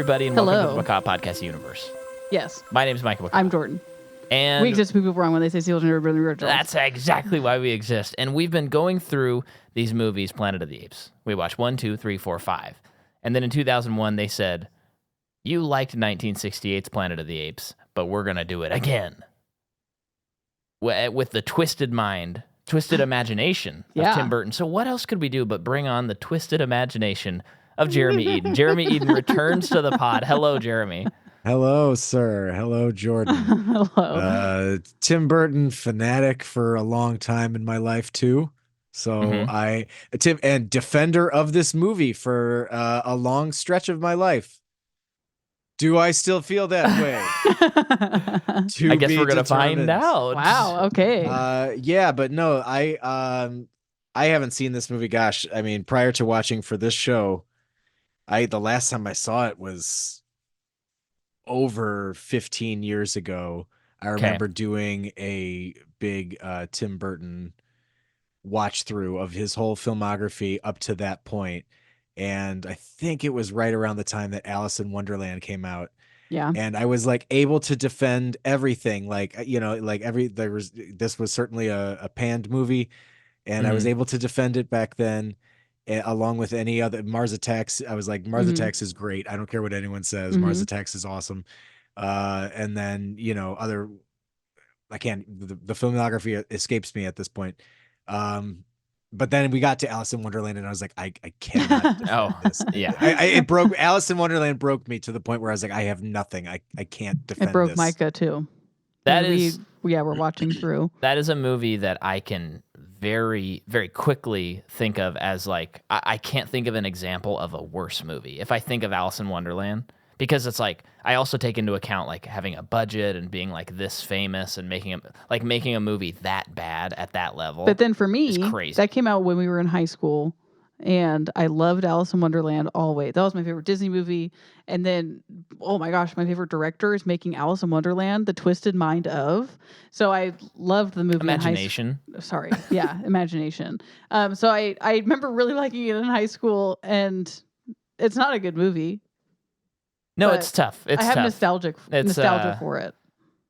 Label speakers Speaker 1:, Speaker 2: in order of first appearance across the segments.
Speaker 1: everybody, and welcome to the
Speaker 2: Hello.
Speaker 1: Macabre Podcast universe.
Speaker 2: Yes.
Speaker 1: My name is Micah.
Speaker 2: I'm Jordan.
Speaker 1: And
Speaker 2: We exist to people wrong when they say seals and originals.
Speaker 1: that's exactly why we exist. And we've been going through these movies, Planet of the Apes. We watched 1, 2, 3, 4, 5. And then in 2001, they said, you liked 1968's Planet of the Apes, but we're going to do it again. With the twisted mind, twisted imagination of Tim Burton. So what else could we do but bring on the twisted imagination of Jeremy Eden? Jeremy Eden returns to the pod. Hello, Jeremy.
Speaker 3: Hello, sir. Hello, Jordan.
Speaker 2: Hello.
Speaker 3: Tim Burton fanatic for a long time in my life too. So Tim and defender of this movie for a long stretch of my life. Do I still feel that way?
Speaker 1: I guess we're gonna find out.
Speaker 2: Wow. Okay.
Speaker 3: Yeah, but no, I haven't seen this movie. Gosh, I mean, prior to watching for this show, the last time I saw it was over 15 years ago. I remember doing a big Tim Burton watch through of his whole filmography up to that point. And I think it was right around the time that Alice in Wonderland came out.
Speaker 2: Yeah.
Speaker 3: And I was like able to defend everything. Like, you know, like this was certainly a panned movie. And I was able to defend it back then, along with any other Mars Attacks. I was like, Mars Attacks is great. I don't care what anyone says. Mars Attacks is awesome. And then, you know, the filmography escapes me at this point. But then we got to Alice in Wonderland, and I was like, I cannot defend this.
Speaker 1: Yeah.
Speaker 3: Alice in Wonderland broke me to the point where I was like, I have nothing. I can't defend this.
Speaker 2: It broke Micah too. We're watching through.
Speaker 1: That is a movie that I can very, very quickly think of as like, I can't think of an example of a worse movie. If I think of Alice in Wonderland, because it's like, I also take into account like having a budget and being like this famous and making a movie that bad at that level.
Speaker 2: But then for me,
Speaker 1: crazy.
Speaker 2: That came out when we were in high school, and I loved Alice in Wonderland always. That was my favorite Disney movie. And then, oh my gosh, my favorite director is making Alice in Wonderland, The Twisted Mind of. So I loved the movie.
Speaker 1: Imagination.
Speaker 2: Imagination. So I remember really liking it in high school, and it's not a good movie.
Speaker 1: No, it's tough.
Speaker 2: I have nostalgia for it.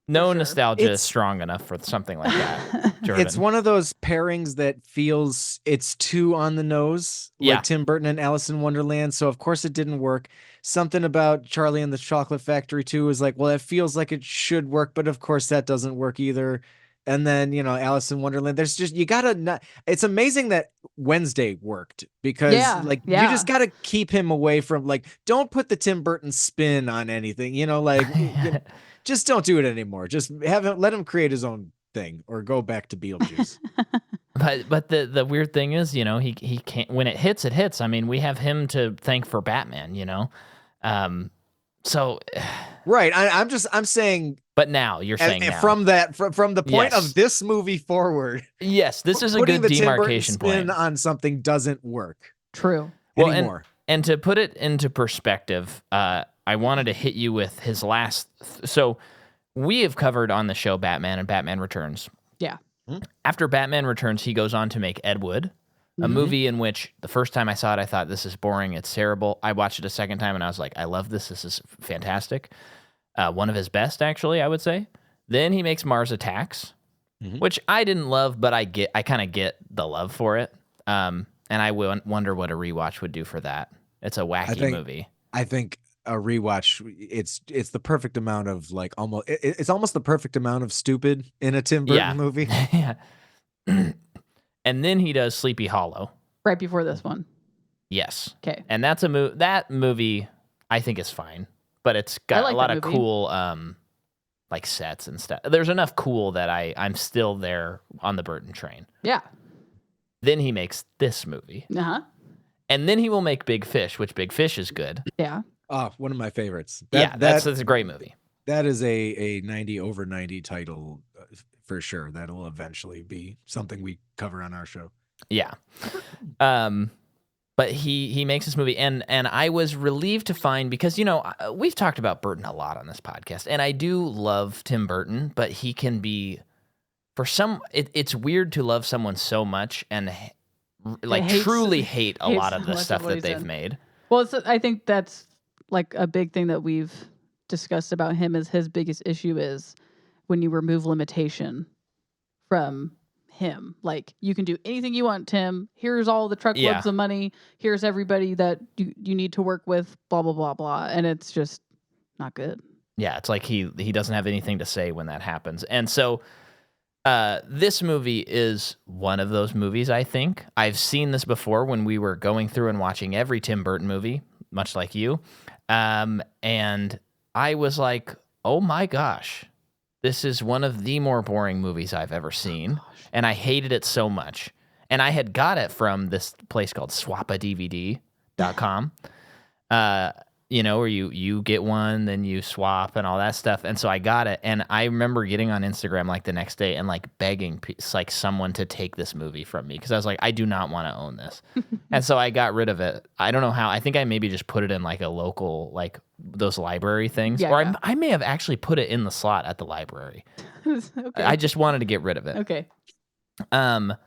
Speaker 1: No nostalgia is strong enough for something like that, Jordan.
Speaker 3: It's one of those pairings that feels it's too on the nose, like Tim Burton and Alice in Wonderland. So of course it didn't work. Something about Charlie and the Chocolate Factory too is like, well, it feels like it should work, but of course that doesn't work either. And then, you know, Alice in Wonderland, there's just, it's amazing that Wednesday worked because you just got to keep him away from don't put the Tim Burton spin on anything, just don't do it anymore. Just let him create his own thing or go back to Beetlejuice.
Speaker 1: But the weird thing is, he can't, when it hits. I mean, we have him to thank for Batman, so.
Speaker 3: Right. I'm saying.
Speaker 1: But now you're saying now.
Speaker 3: From the point of this movie forward.
Speaker 1: Yes, this is a good demarcation point.
Speaker 3: Spin on something doesn't work.
Speaker 2: True.
Speaker 1: Well,
Speaker 3: anymore.
Speaker 1: And to put it into perspective, I wanted to hit you with his last. So we have covered on the show Batman and Batman Returns.
Speaker 2: Yeah.
Speaker 1: After Batman Returns, he goes on to make Ed Wood, a movie in which the first time I saw it, I thought, this is boring. It's terrible. I watched it a second time and I was like, I love this. This is fantastic. One of his best, actually, I would say. Then he makes Mars Attacks, which I didn't love, but I kind of get the love for it. And I wonder what a rewatch would do for that. It's a wacky movie.
Speaker 3: I think a rewatch, it's the perfect amount of it's almost the perfect amount of stupid in a Tim Burton movie.
Speaker 1: Yeah. And then he does Sleepy Hollow.
Speaker 2: Right before this one.
Speaker 1: Yes.
Speaker 2: Okay.
Speaker 1: And that's that movie I think is fine. But it's got a lot of cool sets and stuff. There's enough cool that I'm still there on the Burton train.
Speaker 2: Yeah.
Speaker 1: Then he makes this movie.
Speaker 2: Uh-huh.
Speaker 1: And then he will make Big Fish, which Big Fish is good.
Speaker 2: Yeah.
Speaker 3: Oh, one of my favorites.
Speaker 1: That's a great movie.
Speaker 3: That is a 90 over 90 title for sure. That'll eventually be something we cover on our show.
Speaker 1: Yeah. But he makes this movie, and I was relieved to find, because, we've talked about Burton a lot on this podcast, and I do love Tim Burton, but he can be, it's weird to love someone so much and truly hate a lot of the stuff that they've made.
Speaker 2: Well, I think that's like a big thing that we've discussed about him is his biggest issue is when you remove limitation from him. Like, you can do anything you want, Tim. Here's all the truckloads of money. Here's everybody that you need to work with, blah, blah, blah, blah. And it's just not good.
Speaker 1: Yeah, it's like he doesn't have anything to say when that happens. And so this movie is one of those movies, I think. I've seen this before when we were going through and watching every Tim Burton movie, much like you. And I was like, oh my gosh, this is one of the more boring movies I've ever seen. And I hated it so much. And I had got it from this place called swapadvd.com. Where you get one, then you swap and all that stuff. And so I got it. And I remember getting on Instagram like the next day and like begging like someone to take this movie from me. Cause I was like, I do not want to own this. And so I got rid of it. I don't know how. I think I maybe just put it in like a local, like those library things.
Speaker 2: Yeah,
Speaker 1: or I may have actually put it in the slot at the library.
Speaker 2: Okay.
Speaker 1: I just wanted to get rid of it.
Speaker 2: Okay.
Speaker 1: And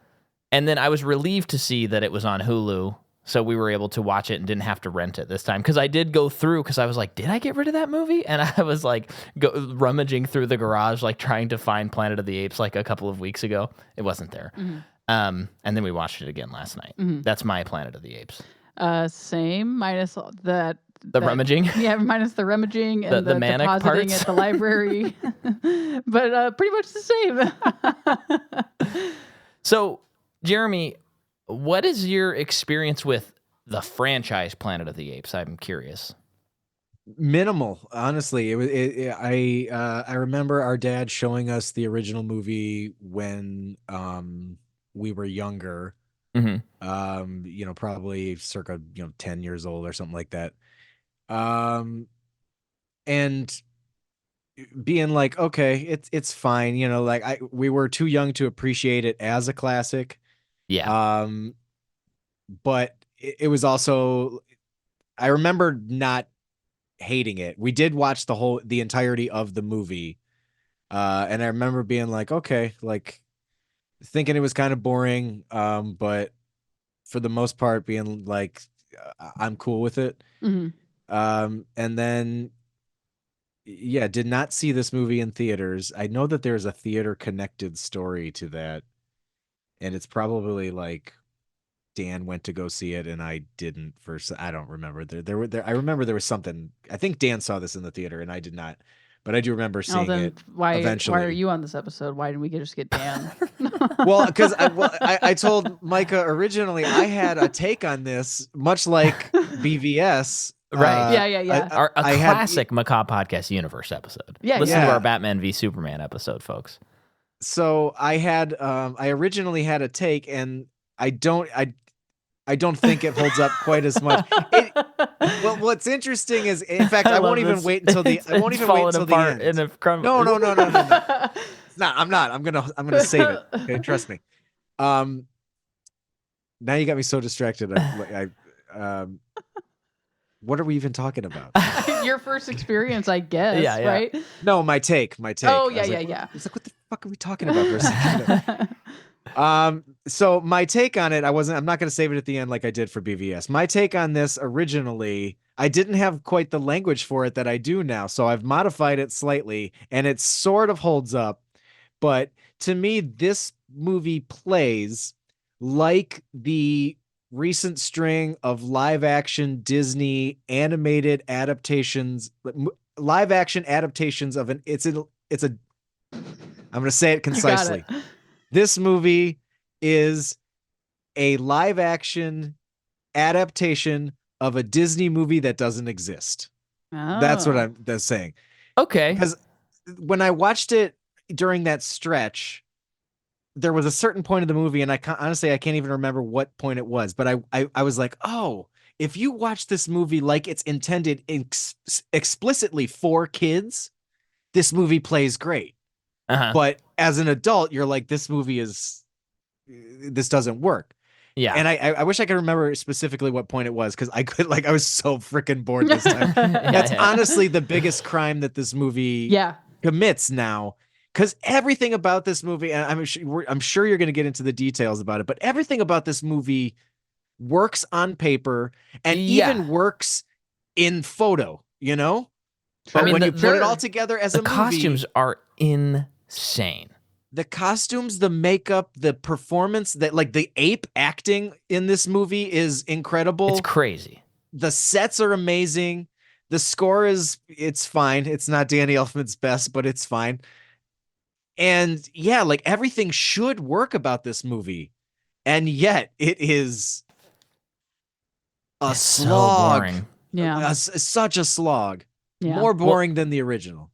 Speaker 1: then I was relieved to see that it was on Hulu. So we were able to watch it and didn't have to rent it this time. Because I did go through, because I was like, did I get rid of that movie? And I was like rummaging through the garage, like trying to find Planet of the Apes like a couple of weeks ago. It wasn't there.
Speaker 2: Mm-hmm.
Speaker 1: And then we watched it again last night.
Speaker 2: Mm-hmm.
Speaker 1: That's my Planet of the Apes.
Speaker 2: Same, minus that.
Speaker 1: The rummaging?
Speaker 2: Yeah, minus the rummaging and the
Speaker 1: manic
Speaker 2: depositing
Speaker 1: parts?
Speaker 2: at the library. But pretty much the same.
Speaker 1: So, Jeremy, what is your experience with the franchise Planet of the Apes? I'm curious.
Speaker 3: Minimal, honestly. I remember our dad showing us the original movie when we were younger.
Speaker 1: Mm-hmm.
Speaker 3: Probably circa 10 years old or something like that. And being like, okay, it's fine, we were too young to appreciate it as a classic.
Speaker 1: Yeah.
Speaker 3: But it was also, I remember not hating it. We did watch the entirety of the movie. And I remember being like, okay, like thinking it was kind of boring. But for the most part being like, I'm cool with it.
Speaker 2: Mm-hmm.
Speaker 3: And then, did not see this movie in theaters. I know that there's a theater connected story to that. And it's probably like Dan went to go see it and I didn't. I don't remember. I remember there was something. I think Dan saw this in the theater and I did not. But I do remember seeing it eventually.
Speaker 2: Why are you on this episode? Why didn't we just get Dan?
Speaker 3: Well, because I told Micah originally I had a take on this, much like BVS.
Speaker 1: Right.
Speaker 2: Yeah.
Speaker 1: A classic Macabre Podcast Universe episode.
Speaker 2: Yeah.
Speaker 1: Listen to our Batman v Superman episode, folks.
Speaker 3: So I had I originally had a take, and I don't think it holds up quite as much. Well, what's interesting is, in fact, I won't even wait until the end. No. It's not. I'm not. I'm gonna save it. Okay, trust me. Now you got me so distracted. What are we even talking about?
Speaker 2: Your first experience, I guess. Yeah. Right?
Speaker 3: No, my take.
Speaker 2: Oh, yeah.
Speaker 3: It's like, what the fuck are we talking about for a second? So my take on it, I'm not going to save it at the end like I did for BVS. My take on this originally, I didn't have quite the language for it that I do now. So I've modified it slightly and it sort of holds up. But to me, this movie plays like the recent string of live action Disney animated adaptations, live action adaptations of I'm going to say it concisely. This movie is a live action adaptation of a Disney movie that doesn't exist.
Speaker 2: Oh.
Speaker 3: That's what I'm saying.
Speaker 1: Okay.
Speaker 3: Because when I watched it during that stretch, there was a certain point of the movie, and honestly, I can't even remember what point it was, but I was like, oh, if you watch this movie like it's intended explicitly for kids, this movie plays great.
Speaker 1: Uh-huh.
Speaker 3: But as an adult, you're like, this doesn't work.
Speaker 1: Yeah.
Speaker 3: And I wish I could remember specifically what point it was, because I was so freaking bored this time. That's honestly the biggest crime that this movie commits now. Because everything about this movie, and I'm sure you're going to get into the details about it, but everything about this movie works on paper and even works in photo, you know?
Speaker 2: Sure.
Speaker 3: But when you put it all together as a movie,
Speaker 1: the costumes are insane.
Speaker 3: The costumes, the makeup, the performance, that like the ape acting in this movie is incredible.
Speaker 1: It's crazy.
Speaker 3: The sets are amazing. The score it's fine. It's not Danny Elfman's best, but it's fine. And yeah, like everything should work about this movie. And yet it is a slog.
Speaker 1: So boring.
Speaker 2: Yeah.
Speaker 3: Such a slog.
Speaker 2: Yeah.
Speaker 3: More boring than the original.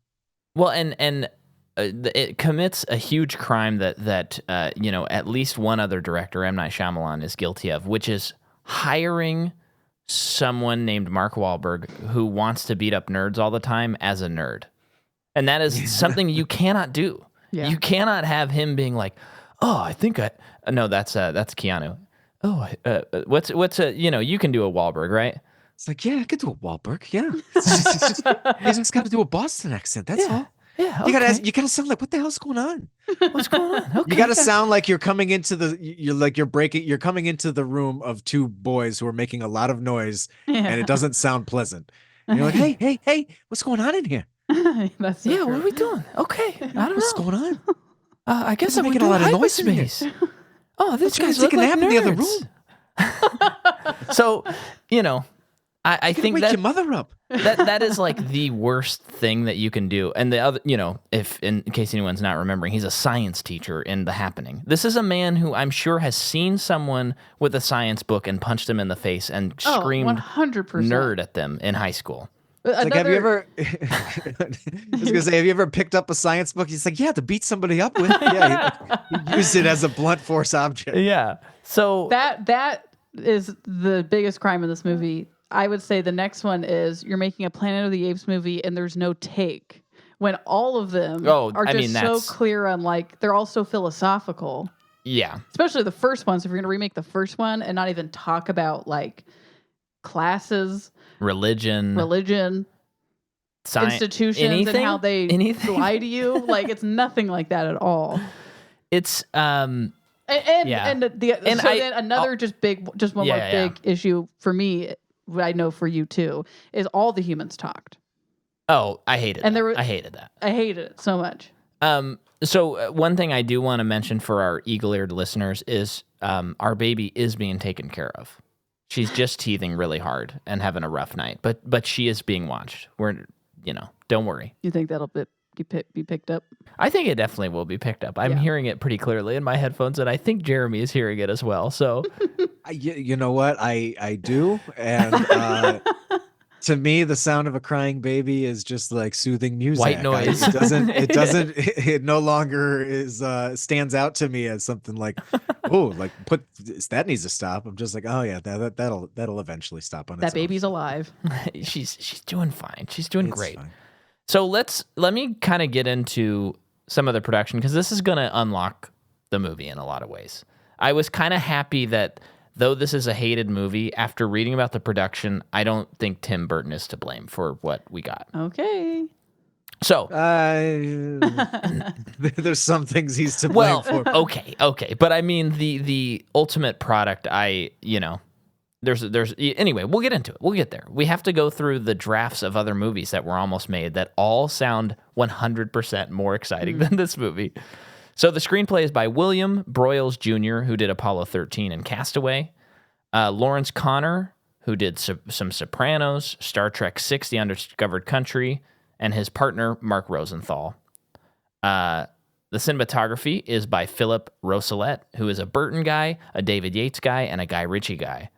Speaker 1: Well, and it commits a huge crime that at least one other director, M. Night Shyamalan, is guilty of, which is hiring someone named Mark Wahlberg who wants to beat up nerds all the time as a nerd. And that is something you cannot do.
Speaker 2: Yeah.
Speaker 1: You cannot have him being like, oh, I think no, that's Keanu. Oh, you can do a Wahlberg, right?
Speaker 3: It's like, yeah, I could do a Wahlberg. Yeah. You just got to do a Boston accent. That's all.
Speaker 1: Yeah,
Speaker 3: okay. You gotta sound like, what the hell's going on?
Speaker 1: What's going on? Okay,
Speaker 3: you gotta sound like you're coming into you're coming into the room of two boys who are making a lot of noise, and it doesn't sound pleasant. And you're like, hey, what's going on in here?
Speaker 2: That's so true.
Speaker 1: What are we doing? Okay, I don't know.
Speaker 3: What's going on?
Speaker 1: I guess I'm
Speaker 3: making a lot of noise in here.
Speaker 1: Oh, this
Speaker 3: guy's
Speaker 1: guy's
Speaker 3: taking a nap in the other
Speaker 1: room. So, I think
Speaker 3: wake
Speaker 1: that
Speaker 3: your mother up.
Speaker 1: that is like the worst thing that you can do. And the other, if in case anyone's not remembering, he's a science teacher in The Happening. This is a man who I'm sure has seen someone with a science book and punched him in the face and screamed
Speaker 2: 100%.
Speaker 1: nerd at them in high school.
Speaker 3: Like, have you ever? I was gonna say, have you ever picked up a science book? He's like, yeah, to beat somebody up with. Yeah, he used it as a blunt force object.
Speaker 1: Yeah. So
Speaker 2: that is the biggest crime in this movie. I would say the next one is you're making a Planet of the Apes movie and there's no take. When all of them are just so clear on, like, they're all so philosophical.
Speaker 1: Yeah.
Speaker 2: Especially the first one. So if you're going to remake the first one and not even talk about, like, classes, religion, institutions, and how they lie to you, like, it's nothing like that at all.
Speaker 1: It's
Speaker 2: another big issue for me, I know for you too, is all the humans talked.
Speaker 1: Oh, I hated that. I hated that.
Speaker 2: I hated it so much.
Speaker 1: So one thing I do want to mention for our eagle-eared listeners is our baby is being taken care of. She's just teething really hard and having a rough night, but she is being watched. Don't worry.
Speaker 2: You think that'll be picked up?
Speaker 1: I think it definitely will be picked up. I'm hearing it pretty clearly in my headphones, and I think Jeremy is hearing it as well. So,
Speaker 3: you know what? I do, and to me, the sound of a crying baby is just like soothing music.
Speaker 1: White noise.
Speaker 3: It no longer stands out to me as something like, that needs to stop. I'm just like, oh yeah, that'll eventually stop on its own.
Speaker 2: That baby's alive.
Speaker 1: She's doing fine. She's doing great.
Speaker 3: Fine.
Speaker 1: So let me kind of get into some of the production, because this is going to unlock the movie in a lot of ways. I was kind of happy that though this is a hated movie, after reading about the production, I don't think Tim Burton is to blame for what we got.
Speaker 2: Okay.
Speaker 1: So
Speaker 3: there's some things he's to blame for.
Speaker 1: Okay. But I mean the ultimate product, there's anyway, we'll get into it. We'll get there. We have to go through the drafts of other movies that were almost made that all sound 100% more exciting than this movie. So the screenplay is by William Broyles Jr., who did Apollo 13 and Castaway. Lawrence Connor, who did some Sopranos, Star Trek VI, The Undiscovered Country, and his partner, Mark Rosenthal. The cinematography is by Philip Rossellette, who is a Burton guy, a David Yates guy, and a Guy Ritchie guy.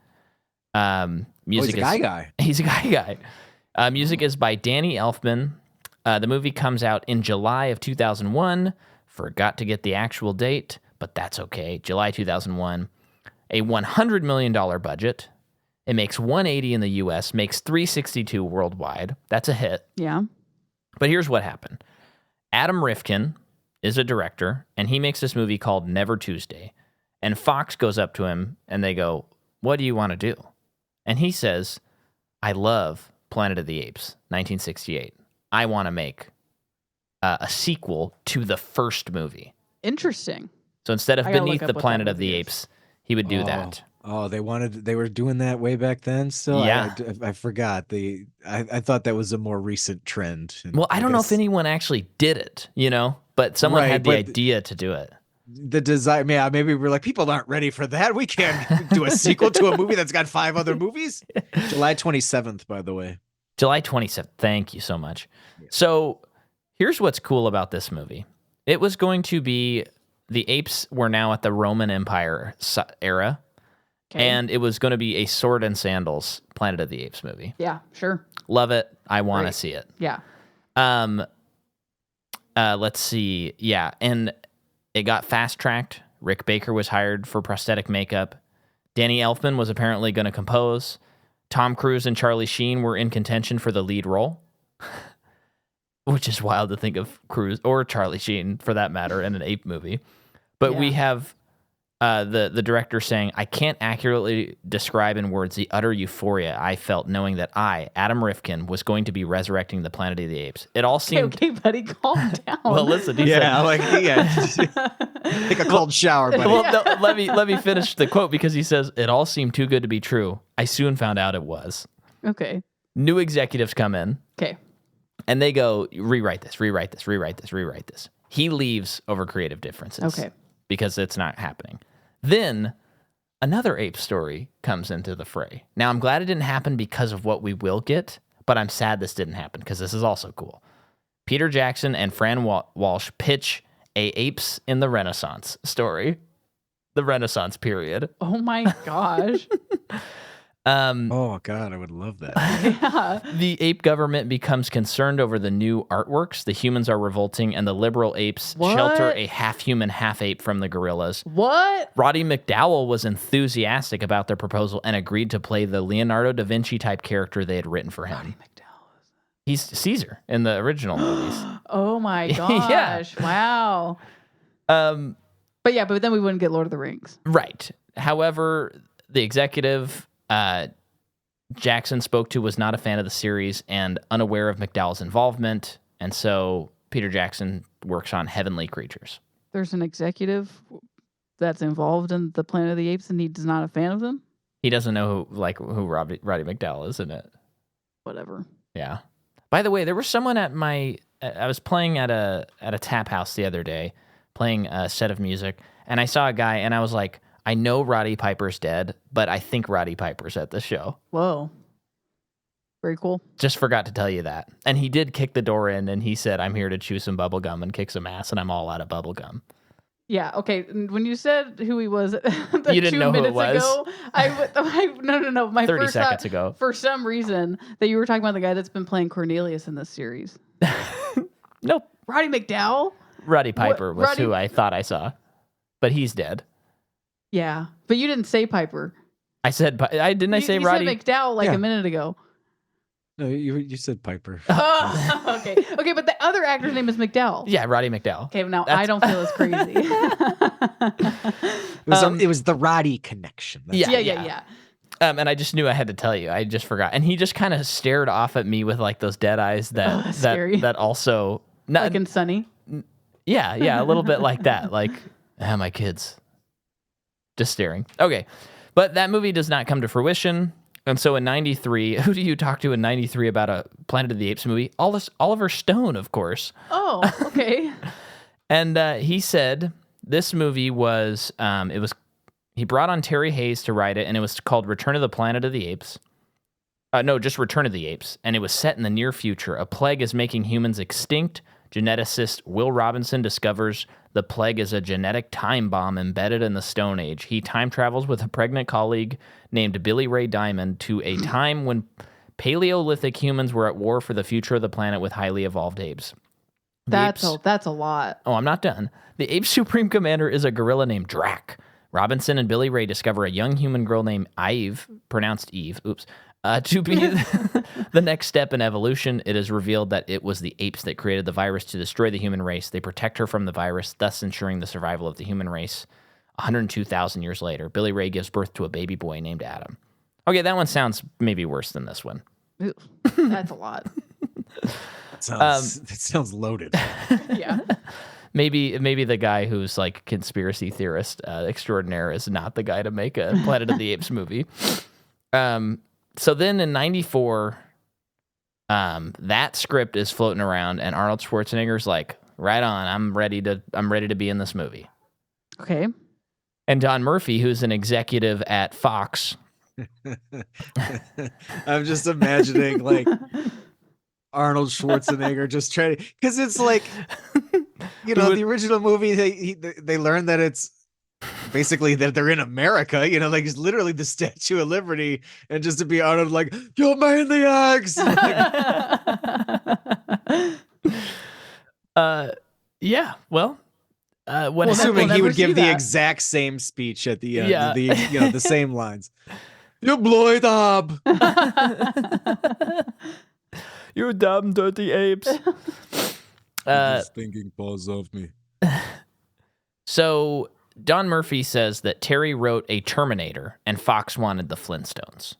Speaker 3: He's a guy.
Speaker 1: He's a guy. Music is by Danny Elfman. The movie comes out in July of 2001. Forgot to get the actual date, but that's okay. July 2001. A $100 million budget. It makes $180 in the U.S., makes $362 worldwide. That's a hit.
Speaker 2: Yeah.
Speaker 1: But here's what happened. Adam Rifkin is a director, and he makes this movie called Never Tuesday. And Fox goes up to him, and they go, "What do you want to do?" And he says, "I love Planet of the Apes, 1968. I want to make a sequel to the first movie."
Speaker 2: Interesting.
Speaker 1: So instead of Beneath the Planet of the Apes, he would do that.
Speaker 3: Oh, they were doing that way back then still?
Speaker 1: Yeah.
Speaker 3: I forgot. I thought that was a more recent trend.
Speaker 1: Well, I don't know if anyone actually did it, but someone had the idea to do it.
Speaker 3: The desire, yeah, maybe we're like, people aren't ready for that. We can't do a sequel to a movie that's got 5 other movies. July 27th, by the way.
Speaker 1: July 27th. Thank you so much. Yeah. So here's what's cool about this movie. It was going to be, the apes were now at the Roman Empire era. Okay. And it was going to be a sword and sandals Planet of the Apes movie.
Speaker 2: Yeah, sure.
Speaker 1: Love it. I want to see it.
Speaker 2: Yeah.
Speaker 1: Let's see. Yeah, and it got fast-tracked. Rick Baker was hired for prosthetic makeup. Danny Elfman was apparently going to compose. Tom Cruise and Charlie Sheen were in contention for the lead role, which is wild to think of Cruise or Charlie Sheen, for that matter, in an ape movie. But we have the director saying, I can't accurately describe in words the utter euphoria I felt knowing that I, Adam Rifkin, was going to be resurrecting the Planet of the Apes. It all seemed...
Speaker 2: Okay, buddy, calm down.
Speaker 1: Well, listen, he
Speaker 3: said... Take a cold shower, buddy.
Speaker 1: Well, no, let me finish the quote, because he says, it all seemed too good to be true. I soon found out it was.
Speaker 2: Okay.
Speaker 1: New executives come in.
Speaker 2: Okay.
Speaker 1: And they go, rewrite this. He leaves over creative differences.
Speaker 2: Okay.
Speaker 1: Because it's not happening. Then another ape story comes into the fray. Now, I'm glad it didn't happen because of what we will get, but I'm sad this didn't happen because this is also cool. Peter Jackson and Fran Walsh pitch a Apes in the Renaissance story. The Renaissance period.
Speaker 2: Oh my gosh.
Speaker 3: Oh God, I would love that.
Speaker 2: Yeah.
Speaker 1: The ape government becomes concerned over the new artworks. The humans are revolting, and the liberal apes shelter a half-human, half-ape from the gorillas.
Speaker 2: What?
Speaker 1: Roddy McDowall was enthusiastic about their proposal and agreed to play the Leonardo da Vinci-type character they had written for him.
Speaker 2: Roddy McDowall.
Speaker 1: He's Caesar in the original movies.
Speaker 2: Oh my gosh. Yeah. Wow. But then we wouldn't get Lord of the Rings.
Speaker 1: Right. However, the executive... Jackson spoke to was not a fan of the series and unaware of McDowell's involvement, and so Peter Jackson works on Heavenly Creatures.
Speaker 2: There's an executive that's involved in the Planet of the Apes, and he's not a fan of them?
Speaker 1: He doesn't know who Roddy McDowall is in it.
Speaker 2: Whatever.
Speaker 1: Yeah. By the way, there was someone I was playing at a tap house the other day, playing a set of music, and I saw a guy, and I was like, I know Roddy Piper's dead, but I think Roddy Piper's at the show.
Speaker 2: Whoa. Very cool.
Speaker 1: Just forgot to tell you that. And he did kick the door in, and he said, I'm here to chew some bubble gum and kick some ass, and I'm all out of bubble gum.
Speaker 2: Yeah, okay. When you said who he was
Speaker 1: you didn't know who it was?
Speaker 2: Ago, no. My
Speaker 1: 30
Speaker 2: first
Speaker 1: seconds
Speaker 2: thought,
Speaker 1: ago.
Speaker 2: For some reason, that you were talking about the guy that's been playing Cornelius in this series.
Speaker 1: Nope.
Speaker 2: Roddy McDowall?
Speaker 1: Roddy Piper was who I thought I saw. But he's dead.
Speaker 2: Yeah, but you didn't say Piper.
Speaker 1: I said, I say Roddy?
Speaker 2: You said McDowell a minute ago.
Speaker 3: No, you said Piper.
Speaker 2: Oh, okay. Okay, but the other actor's name is McDowell.
Speaker 1: Yeah, Roddy McDowell.
Speaker 2: Okay, now I don't feel as crazy.
Speaker 3: It was the Roddy connection.
Speaker 2: Yeah.
Speaker 1: And I just knew I had to tell you. I just forgot. And he just kind of stared off at me with like those dead eyes that also...
Speaker 2: Like in Sunny?
Speaker 1: Yeah, a little bit like that. Like, my kids... Just staring. Okay. But that movie does not come to fruition. And so in 93, who do you talk to in 93 about a Planet of the Apes movie? Oliver Stone, of course.
Speaker 2: Oh, okay.
Speaker 1: And he said this movie was, he brought on Terry Hayes to write it, and it was called Return of the Planet of the Apes. No, just Return of the Apes. And it was set in the near future. A plague is making humans extinct. Geneticist Will Robinson discovers the plague is a genetic time bomb embedded in the Stone Age. He time travels with a pregnant colleague named Billy Ray Diamond to a time when Paleolithic humans were at war for the future of the planet with highly evolved apes.
Speaker 2: That's a lot.
Speaker 1: Oh, I'm not done. The ape's supreme commander is a gorilla named Drac. Robinson and Billy Ray discover a young human girl named Eve, pronounced Eve, to be the next step in evolution. It is revealed that it was the apes that created the virus to destroy the human race. They protect her from the virus, thus ensuring the survival of the human race. 102,000 years later, Billy Ray gives birth to a baby boy named Adam. Okay, that one sounds maybe worse than this one.
Speaker 2: Ooh, that's a lot.
Speaker 3: It sounds loaded.
Speaker 2: Yeah.
Speaker 1: maybe the guy who's like conspiracy theorist extraordinaire is not the guy to make a Planet of the Apes movie. So then in 94, that script is floating around, and Arnold Schwarzenegger's like, right on, I'm ready to be in this movie.
Speaker 2: Okay.
Speaker 1: And Don Murphy, who's an executive at Fox.
Speaker 3: I'm just imagining like Arnold Schwarzenegger just trying to, because it's like, the original movie, they learn that it's basically that they're in America, like it's literally the Statue of Liberty, and just to be Arnold like, you're man the axe.
Speaker 1: Yeah, well,
Speaker 3: assuming he would give the exact same speech at the end, the same lines. You blow it up.
Speaker 1: You damn dirty apes.
Speaker 3: Just thinking paws off me.
Speaker 1: So Don Murphy says that Terry wrote a Terminator and Fox wanted the Flintstones.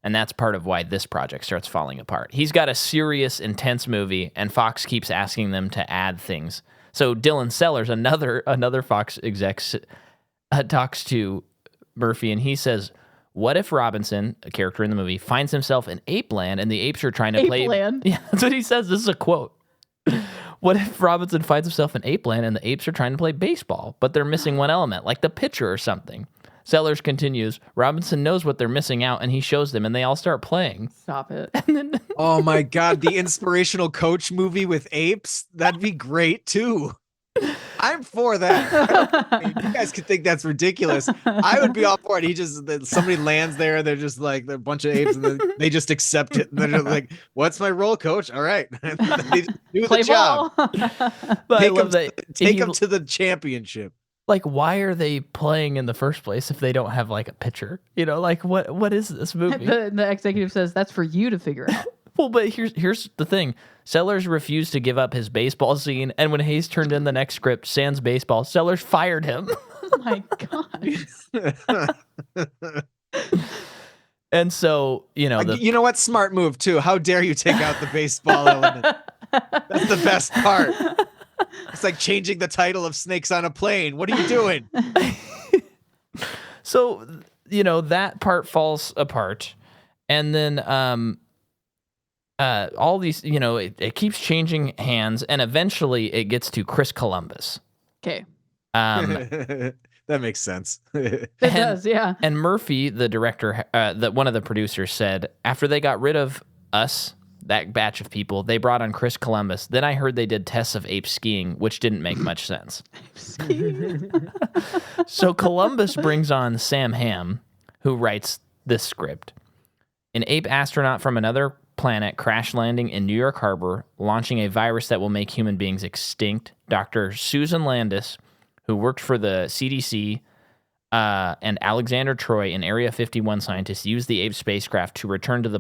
Speaker 1: And that's part of why this project starts falling apart. He's got a serious, intense movie, and Fox keeps asking them to add things. So Dylan Sellers, another Fox exec, talks to Murphy, and he says, what if Robinson, a character in the movie, finds himself in Ape Land and the apes are trying to play...
Speaker 2: Land?
Speaker 1: Yeah, that's what he says. This is a quote. What if Robinson finds himself in Ape Land and the apes are trying to play baseball, but they're missing one element, like the pitcher or something? Sellers continues, Robinson knows what they're missing out, and he shows them, and they all start playing.
Speaker 2: Stop it.
Speaker 1: And then,
Speaker 3: oh my God, the inspirational coach movie with apes? That'd be great, too. I'm for that. You guys could think that's ridiculous. I would be all for it. Somebody lands there, they're just like, they're a bunch of apes, and then they just accept it. And they're just like, what's my role, coach? All right. They do
Speaker 2: Play
Speaker 3: the job. Take them to the championship.
Speaker 1: Like, why are they playing in the first place if they don't have like a pitcher? Like what is this movie?
Speaker 2: The executive says that's for you to figure out.
Speaker 1: Well, but here's the thing. Sellers refused to give up his baseball scene, and when Hayes turned in the next script, Sans Baseball, Sellers fired him.
Speaker 2: Oh my God.
Speaker 1: And so,
Speaker 3: you know what? Smart move, too. How dare you take out the baseball element? That's the best part. It's like changing the title of Snakes on a Plane. What are you doing?
Speaker 1: So, that part falls apart. And then all these, it keeps changing hands, and eventually it gets to Chris Columbus.
Speaker 2: Okay.
Speaker 3: That makes sense.
Speaker 2: It does, yeah.
Speaker 1: And Murphy, the director, one of the producers, said, after they got rid of us, that batch of people, they brought on Chris Columbus. Then I heard they did tests of ape skiing, which didn't make much sense. So Columbus brings on Sam Hamm, who writes this script. An ape astronaut from another planet crash landing in New York Harbor, launching a virus that will make human beings extinct. Dr. Susan Landis, who worked for the CDC, and Alexander Troy, an Area 51 scientist, used the ape spacecraft to return to the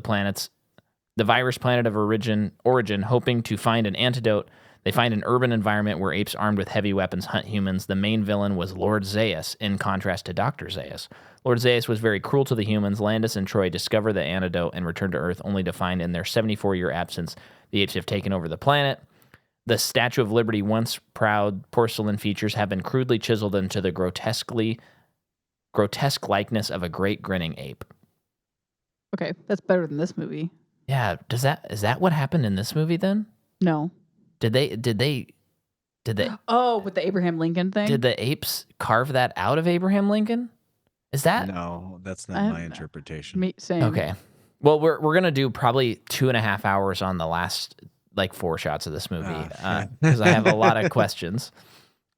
Speaker 1: virus planet of origin, hoping to find an antidote. They find an urban environment where apes armed with heavy weapons hunt humans. The main villain was Lord Zaius, in contrast to Dr. Zaius. Lord Zaius was very cruel to the humans. Landis and Troy discover the antidote and return to Earth, only to find in their 74-year absence, the apes have taken over the planet. The Statue of Liberty, once proud porcelain features, have been crudely chiseled into the grotesque likeness of a great grinning ape.
Speaker 2: Okay, that's better than this movie.
Speaker 1: Yeah, is that what happened in this movie then?
Speaker 2: No.
Speaker 1: Did they?
Speaker 2: Oh, with the Abraham Lincoln thing?
Speaker 1: Did the apes carve that out of Abraham Lincoln? Is that?
Speaker 3: No, that's not my interpretation.
Speaker 2: Same.
Speaker 1: Okay. Well, we're gonna do probably 2.5 hours on the last 4 shots of this movie because I have a lot of questions.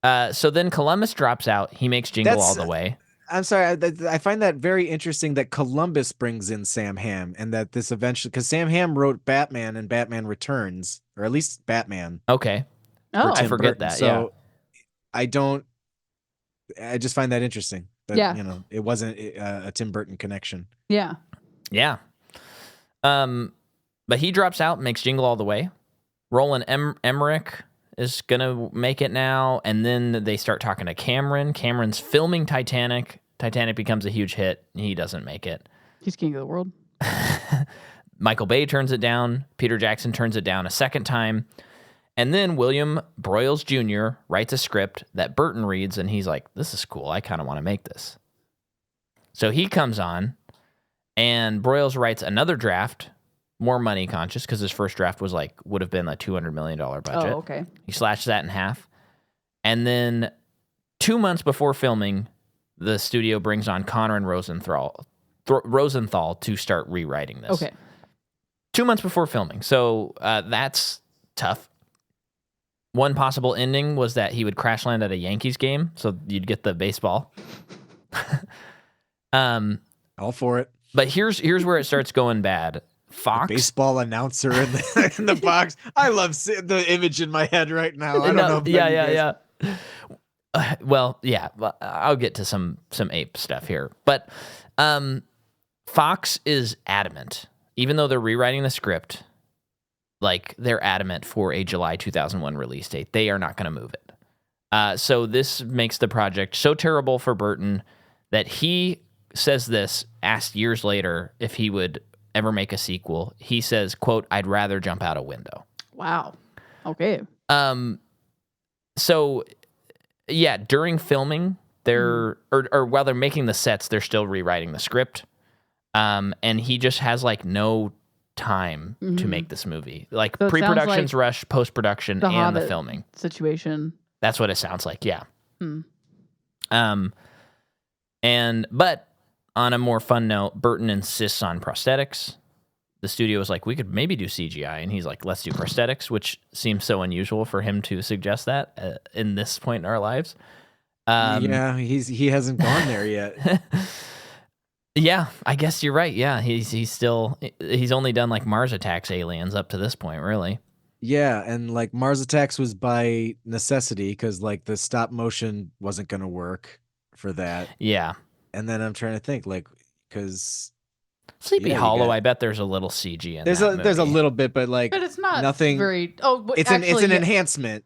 Speaker 1: So then Columbus drops out. He makes Jingle All the Way.
Speaker 3: I'm sorry. I find that very interesting that Columbus brings in Sam Hamm, and that this eventually, because Sam Hamm wrote Batman and Batman Returns, or at least Batman.
Speaker 1: Okay.
Speaker 2: Oh,
Speaker 1: I forget that. So
Speaker 3: I just find that interesting. That, it wasn't a Tim Burton connection.
Speaker 2: Yeah.
Speaker 1: Yeah. But he drops out and makes Jingle All the Way. Roland Emmerich is going to make it now. And then they start talking to Cameron. Cameron's filming Titanic. Titanic becomes a huge hit. He doesn't make it.
Speaker 2: He's king of the world.
Speaker 1: Michael Bay turns it down. Peter Jackson turns it down a second time. And then William Broyles Jr. writes a script that Burton reads, and he's like, this is cool. I kind of want to make this. So he comes on, and Broyles writes another draft, more money conscious, because his first draft would have been a $200 million budget.
Speaker 2: Oh, okay.
Speaker 1: He slashed that in half. And then 2 months before filming, the studio brings on Connor and Rosenthal to start rewriting this.
Speaker 2: Okay.
Speaker 1: 2 months before filming. So that's tough. One possible ending was that he would crash land at a Yankees game, so you'd get the baseball.
Speaker 3: All for it.
Speaker 1: But here's where it starts going bad. Fox,
Speaker 3: the baseball announcer in the box. I love the image in my head right now. I don't know. If
Speaker 1: yeah. Well, yeah, I'll get to some ape stuff here. But Fox is adamant, even though they're rewriting the script, like they're adamant for a July 2001 release date. They are not going to move it. So this makes the project so terrible for Burton that he says this, asked years later if he would ever make a sequel. He says, quote, "I'd rather jump out a window."
Speaker 2: Wow. Okay.
Speaker 1: So yeah, during filming, or while they're making the sets, they're still rewriting the script. And he just has like no time to make this movie. Like
Speaker 2: So it
Speaker 1: pre-production's
Speaker 2: sounds like
Speaker 1: rush, post-production,
Speaker 2: the
Speaker 1: and the
Speaker 2: Hobbit
Speaker 1: filming.
Speaker 2: situation.
Speaker 1: That's what it sounds like, yeah.
Speaker 2: Hmm.
Speaker 1: But on a more fun note, Burton insists on prosthetics. The studio was like, we could maybe do CGI, and he's like, let's do prosthetics, which seems so unusual for him to suggest that in this point in our lives.
Speaker 3: Yeah, he hasn't gone there yet.
Speaker 1: Yeah, I guess you're right. Yeah, he's only done like Mars Attacks aliens up to this point, really.
Speaker 3: Yeah, and like Mars Attacks was by necessity because like the stop motion wasn't going to work for that.
Speaker 1: Yeah.
Speaker 3: And then I'm trying to think like because
Speaker 1: Sleepy Hollow, I bet there's a little CG in
Speaker 3: there's a little bit, but like
Speaker 2: But it's not
Speaker 3: nothing
Speaker 2: very. Oh,
Speaker 3: it's
Speaker 2: actually,
Speaker 3: an enhancement.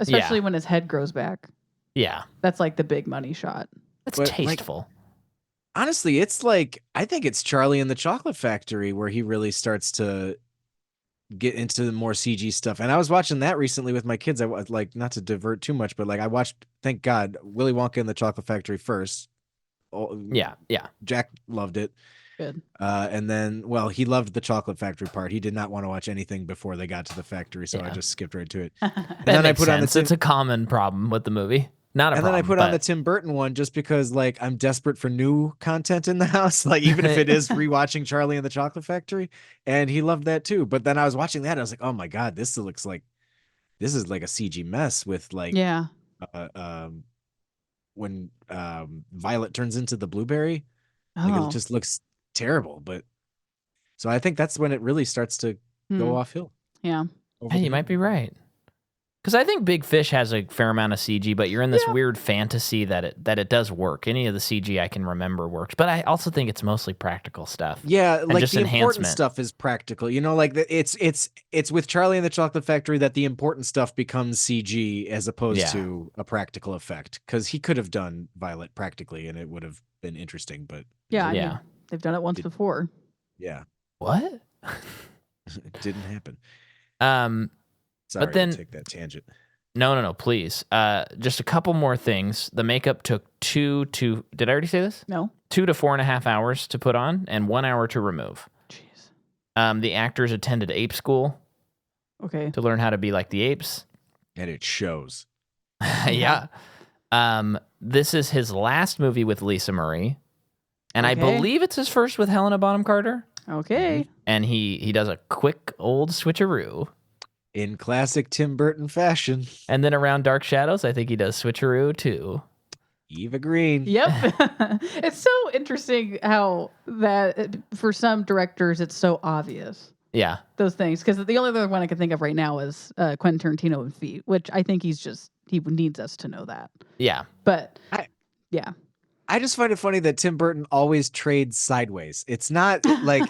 Speaker 2: especially when his head grows back.
Speaker 1: Yeah.
Speaker 2: That's like the big money shot.
Speaker 1: It's
Speaker 3: But,
Speaker 1: tasteful.
Speaker 3: Honestly, it's like I think it's Charlie and the Chocolate Factory where he really starts to get into the more CG stuff. And I was watching that recently with my kids. I was like, not to divert too much, but like I watched, thank God, Willy Wonka and the Chocolate Factory first. Oh,
Speaker 1: Yeah.
Speaker 3: Jack loved it.
Speaker 2: Good.
Speaker 3: And then, well, he loved the Chocolate Factory part. He did not want to watch anything before they got to the factory, so I just skipped right to it. And
Speaker 1: then I put on it's a common problem with the movie. Not a problem.
Speaker 3: And then I put on the Tim Burton one just because like I'm desperate for new content in the house, like even if it is rewatching Charlie and the Chocolate Factory, and he loved that too. But then I was watching that, I was like, oh my God, this is like a CG mess with like when Violet turns into the blueberry, like it just looks terrible. But so I think that's when it really starts to go off hill.
Speaker 2: Yeah.
Speaker 1: Hey, you might be right. Because I think Big Fish has a fair amount of CG, but you're in this weird fantasy that it does work. Any of the CG I can remember works, but I also think it's mostly practical stuff.
Speaker 3: Yeah, like
Speaker 1: just
Speaker 3: the important
Speaker 1: enhancement.
Speaker 3: stuff is practical. You know, like it's with Charlie and the Chocolate Factory that the important stuff becomes CG as opposed to a practical effect. Because he could have done Violet practically, and it would have been interesting. But
Speaker 2: I mean, they've done it once before.
Speaker 3: Yeah.
Speaker 1: What?
Speaker 3: It didn't happen.
Speaker 1: Sorry,
Speaker 3: but then take that tangent.
Speaker 1: No, please. Just a couple more things. The makeup took did I already say this?
Speaker 2: No.
Speaker 1: 2 to 4.5 hours to put on and 1 hour to remove.
Speaker 2: Jeez.
Speaker 1: The actors attended ape school.
Speaker 2: Okay.
Speaker 1: To learn how to be like the apes.
Speaker 3: And it shows.
Speaker 1: Yeah. This is his last movie with Lisa Marie. And I believe it's his first with Helena Bonham Carter.
Speaker 2: Okay.
Speaker 1: And he does a quick old switcheroo.
Speaker 3: In classic Tim Burton fashion.
Speaker 1: And then around Dark Shadows, I think he does switcheroo too.
Speaker 3: Eva Green.
Speaker 2: Yep. It's so interesting how that for some directors it's so obvious.
Speaker 1: Yeah.
Speaker 2: Those things. Because the only other one I can think of right now is Quentin Tarantino and Feet, which I think he needs us to know that.
Speaker 1: Yeah.
Speaker 2: But
Speaker 3: I just find it funny that Tim Burton always trades sideways. It's not like,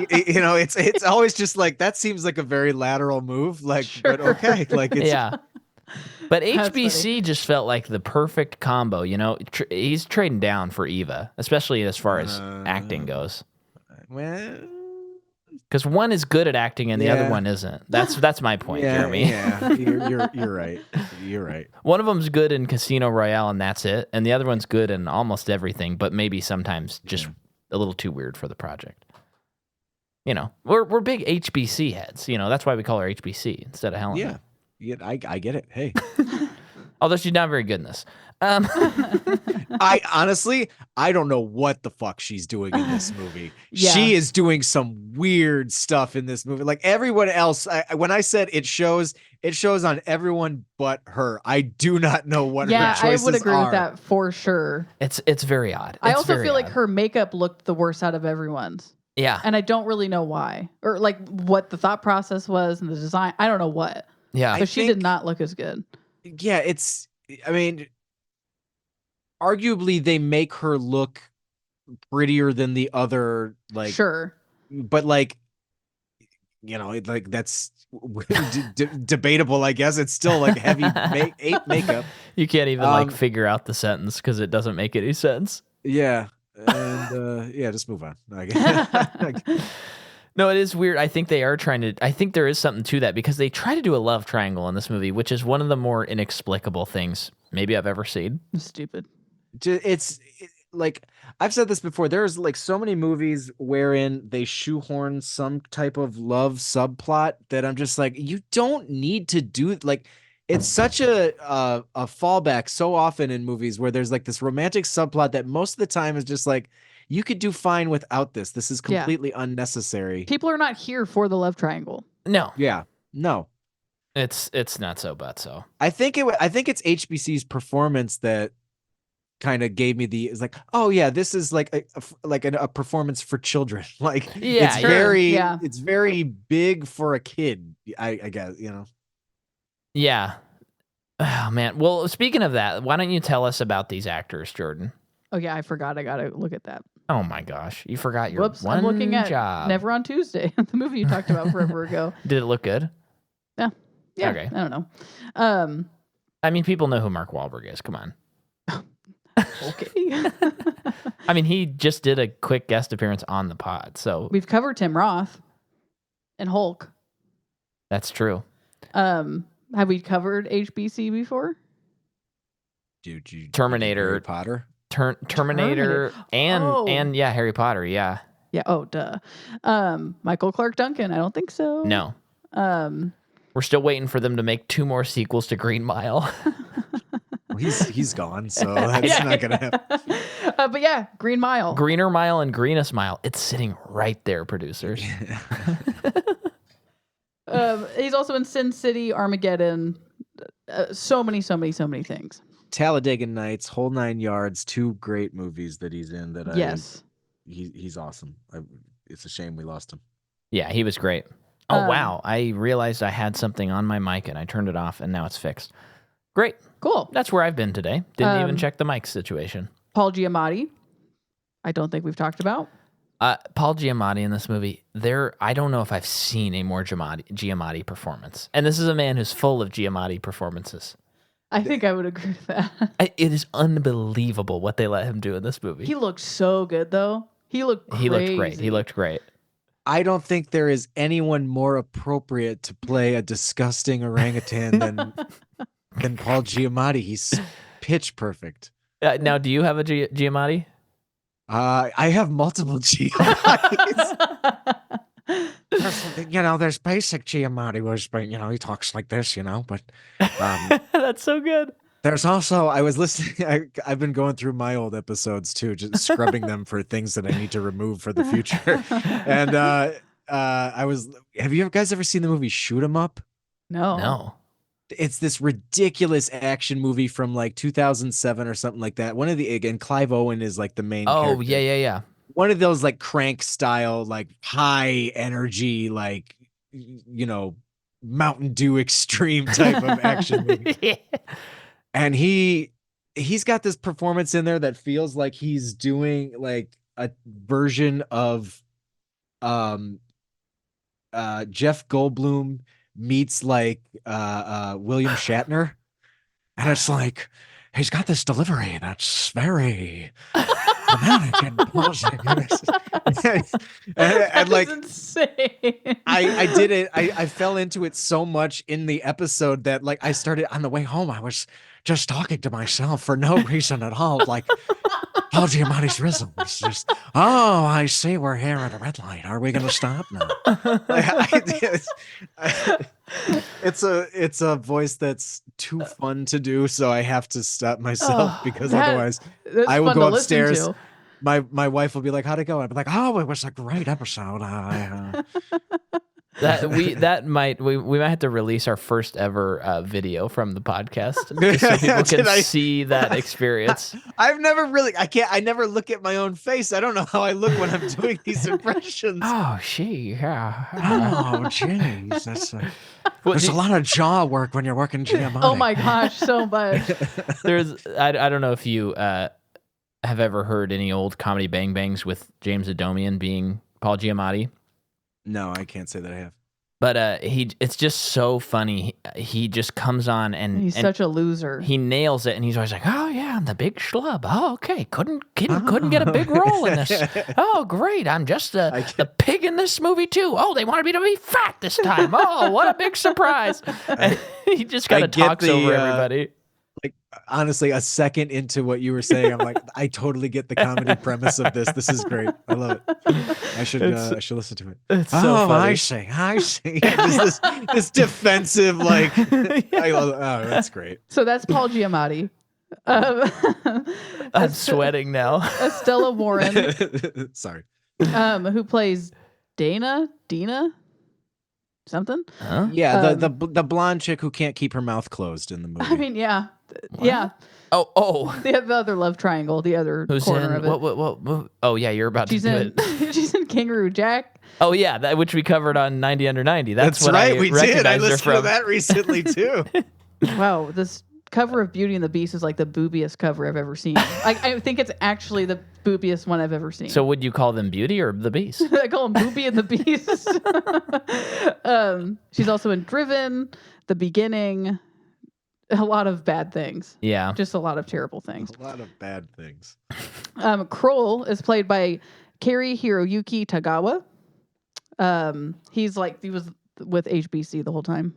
Speaker 3: it's always just like, that seems like a very lateral move. Like, but okay. Like, it's,
Speaker 1: But HBC just felt like the perfect combo. You know, he's trading down for Eva, especially as far as acting goes.
Speaker 3: Well,
Speaker 1: Because one is good at acting and the other one isn't. That's my point, Jeremy.
Speaker 3: Yeah, you're right. You're right.
Speaker 1: One of them's good in Casino Royale and that's it, and the other one's good in almost everything, but maybe sometimes just a little too weird for the project. You know, we're big HBC heads. You know, that's why we call her HBC instead of Helen.
Speaker 3: Yeah, I get it. Hey.
Speaker 1: Although she's not very good in this.
Speaker 3: I honestly, I don't know what the fuck she's doing in this movie.
Speaker 2: Yeah.
Speaker 3: She is doing some weird stuff in this movie. Like everyone else, when I said it shows on everyone but her. I do not know what her choices are.
Speaker 2: Yeah, I would agree with that for sure.
Speaker 1: It's very odd.
Speaker 2: I also feel like her makeup looked the worst out of everyone's.
Speaker 1: Yeah.
Speaker 2: And I don't really know why. Or like what the thought process was and the design. I don't know what.
Speaker 1: Yeah.
Speaker 2: But she did not look as good.
Speaker 3: Yeah, I mean, arguably they make her look prettier than the other, like,
Speaker 2: sure,
Speaker 3: but like, you know, like that's debatable. I guess it's still like heavy ape makeup.
Speaker 1: You can't even like figure out the sentence because it doesn't make any sense.
Speaker 3: Yeah, and just move on.
Speaker 1: No, it is weird. I think they are trying to. I think there is something to that because they try to do a love triangle in this movie, which is one of the more inexplicable things maybe I've ever seen.
Speaker 2: Stupid.
Speaker 3: It's like I've said this before. There's like so many movies wherein they shoehorn some type of love subplot that I'm just like, you don't need to do like. It's such a fallback so often in movies where there's like this romantic subplot that most of the time is just like, you could do fine without this. This is completely unnecessary.
Speaker 2: People are not here for the love triangle.
Speaker 1: No.
Speaker 3: Yeah. No.
Speaker 1: It's not so but so.
Speaker 3: I think it's HBC's performance that kind of gave me it's like, oh yeah, this is like a performance for children. Like it's very big for a kid. I guess, you know.
Speaker 1: Yeah. Oh man. Well, speaking of that, why don't you tell us about these actors, Jordan?
Speaker 2: Oh yeah, I forgot. I gotta look at that.
Speaker 1: Oh my gosh, you forgot your
Speaker 2: Whoops,
Speaker 1: one
Speaker 2: I'm looking at
Speaker 1: job.
Speaker 2: Never on Tuesday, the movie you talked about forever ago.
Speaker 1: Did it look good?
Speaker 2: Yeah.
Speaker 1: Okay.
Speaker 2: I don't know.
Speaker 1: I mean, people know who Mark Wahlberg is. Come on.
Speaker 2: Okay.
Speaker 1: I mean, he just did a quick guest appearance on the pod, so
Speaker 2: we've covered Tim Roth and Hulk.
Speaker 1: That's true.
Speaker 2: Have we covered HBC before?
Speaker 1: Terminator,
Speaker 3: Harry Potter,
Speaker 1: Terminator, and Harry Potter. Yeah. Yeah.
Speaker 2: Oh, duh. Michael Clark Duncan. I don't think so.
Speaker 1: No. We're still waiting for them to make 2 more sequels to Green Mile.
Speaker 3: Well, he's gone, so that's not gonna happen.
Speaker 2: But yeah, Green Mile,
Speaker 1: Greener Mile, and Greenest Mile. It's sitting right there, producers.
Speaker 2: He's also in Sin City, Armageddon. So many things.
Speaker 3: Talladega Nights, Whole 9 Yards, 2 great movies that he's in. He's awesome. It's a shame we lost him.
Speaker 1: Yeah, he was great. Oh wow! I realized I had something on my mic and I turned it off, and now it's fixed. Great,
Speaker 2: cool.
Speaker 1: That's where I've been today. Didn't even check the mic situation.
Speaker 2: Paul Giamatti. I don't think we've talked about.
Speaker 1: Paul Giamatti in this movie. I don't know if I've seen a more Giamatti performance, and this is a man who's full of Giamatti performances.
Speaker 2: I think I would agree with that.
Speaker 1: It is unbelievable what they let him do in this movie.
Speaker 2: He looked so good, though. He looked great.
Speaker 1: He looked great.
Speaker 3: I don't think there is anyone more appropriate to play a disgusting orangutan than Paul Giamatti. He's pitch perfect.
Speaker 1: Now, do you have a Giamatti?
Speaker 3: I have multiple Giamattis. There's basic Giamatti, where he talks like this, but
Speaker 1: that's so good.
Speaker 3: There's also, I was listening. I've been going through my old episodes too, just scrubbing them for things that I need to remove for the future. And have you guys ever seen the movie Shoot 'Em Up?
Speaker 1: No.
Speaker 3: It's this ridiculous action movie from like 2007 or something like that. And Clive Owen is like the main character.
Speaker 1: Oh, yeah.
Speaker 3: One of those like Crank style, like high energy, like, Mountain Dew extreme type of action movie. Yeah. And he's got this performance in there that feels like he's doing like a version of Jeff Goldblum meets like William Shatner, and it's like he's got this delivery that's very dramatic and and like
Speaker 2: insane.
Speaker 3: I did it. I fell into it so much in the episode that like I started on the way home. I was just talking to myself for no reason at all. Like, Paul Giamatti's rhythm is just, oh, I see we're here at a red light. Are we going to stop now? It's a voice that's too fun to do, so I have to stop myself because otherwise I will go upstairs. My wife will be like, "How'd it go?" I'd be like, "Oh, it was a great episode."
Speaker 1: We might have to release our first ever video from the podcast just so people can see that experience.
Speaker 3: I've never really, I never look at my own face. I don't know how I look when I'm doing these impressions.
Speaker 1: Oh, yeah.
Speaker 3: Oh, jeez. There's a lot of jaw work when you're working Giamatti.
Speaker 2: Oh my gosh, so much.
Speaker 1: I don't know if you have ever heard any old comedy Bang Bangs with James Adomian being Paul Giamatti.
Speaker 3: No, I can't say that I have.
Speaker 1: But it's just so funny. He just comes on and
Speaker 2: he's such a loser.
Speaker 1: He nails it, and he's always like, "Oh yeah, I'm the big schlub. Oh okay, couldn't get a big role in this. Oh great, I'm just the pig in this movie too. Oh, they wanted me to be fat this time. Oh, what a big surprise!" And he just kind of talks over everybody.
Speaker 3: Like honestly, a second into what you were saying, I'm like, I totally get the comedy premise of this. This is great. I love it. I should listen to it.
Speaker 1: It's so funny.
Speaker 3: I see. this defensive like. I love it. Oh, that's great.
Speaker 2: So that's Paul Giamatti.
Speaker 1: I'm sweating now.
Speaker 2: Estella Warren.
Speaker 3: Sorry.
Speaker 2: Who plays Dina? Something?
Speaker 3: Huh? Yeah, the blonde chick who can't keep her mouth closed in the movie.
Speaker 2: I mean, yeah.
Speaker 1: What?
Speaker 2: Yeah.
Speaker 1: Oh.
Speaker 2: The other love triangle, the other corner of it.
Speaker 1: What? Oh, yeah, you're about to do it.
Speaker 2: She's in Kangaroo Jack.
Speaker 1: Oh, yeah, which we covered on 90 Under 90. That's what
Speaker 3: right,
Speaker 1: I
Speaker 3: we
Speaker 1: recognized
Speaker 3: did. I
Speaker 1: her
Speaker 3: listened
Speaker 1: from.
Speaker 3: to that recently, too.
Speaker 2: Wow, this cover of Beauty and the Beast is like the boobiest cover I've ever seen. I think it's actually the boobiest one I've ever seen.
Speaker 1: So would you call them Beauty or the Beast?
Speaker 2: I call them Booby and the Beast. She's also in Driven, The Beginning, a lot of bad things.
Speaker 1: Yeah.
Speaker 2: Just a lot of terrible things.
Speaker 3: A lot of bad things.
Speaker 2: Kroll is played by Kari Hiroyuki Tagawa. He was with HBC the whole time.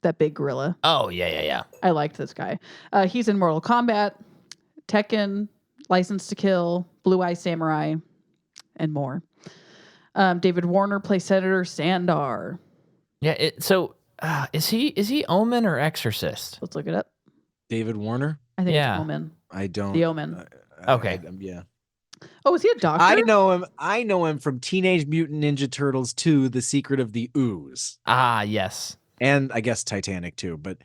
Speaker 2: That big gorilla.
Speaker 1: Oh, yeah.
Speaker 2: I liked this guy. He's in Mortal Kombat, Tekken, License to Kill, Blue Eye Samurai, and more. David Warner plays Senator Sandar.
Speaker 1: Yeah. Is he Omen or Exorcist?
Speaker 2: Let's look it up.
Speaker 3: David Warner?
Speaker 2: I think it's Omen.
Speaker 3: I don't.
Speaker 2: The Omen.
Speaker 1: Okay.
Speaker 3: Yeah.
Speaker 2: Oh, is he a doctor?
Speaker 3: I know him from Teenage Mutant Ninja Turtles 2: The Secret of the Ooze.
Speaker 1: Ah, yes.
Speaker 3: And I guess Titanic too, but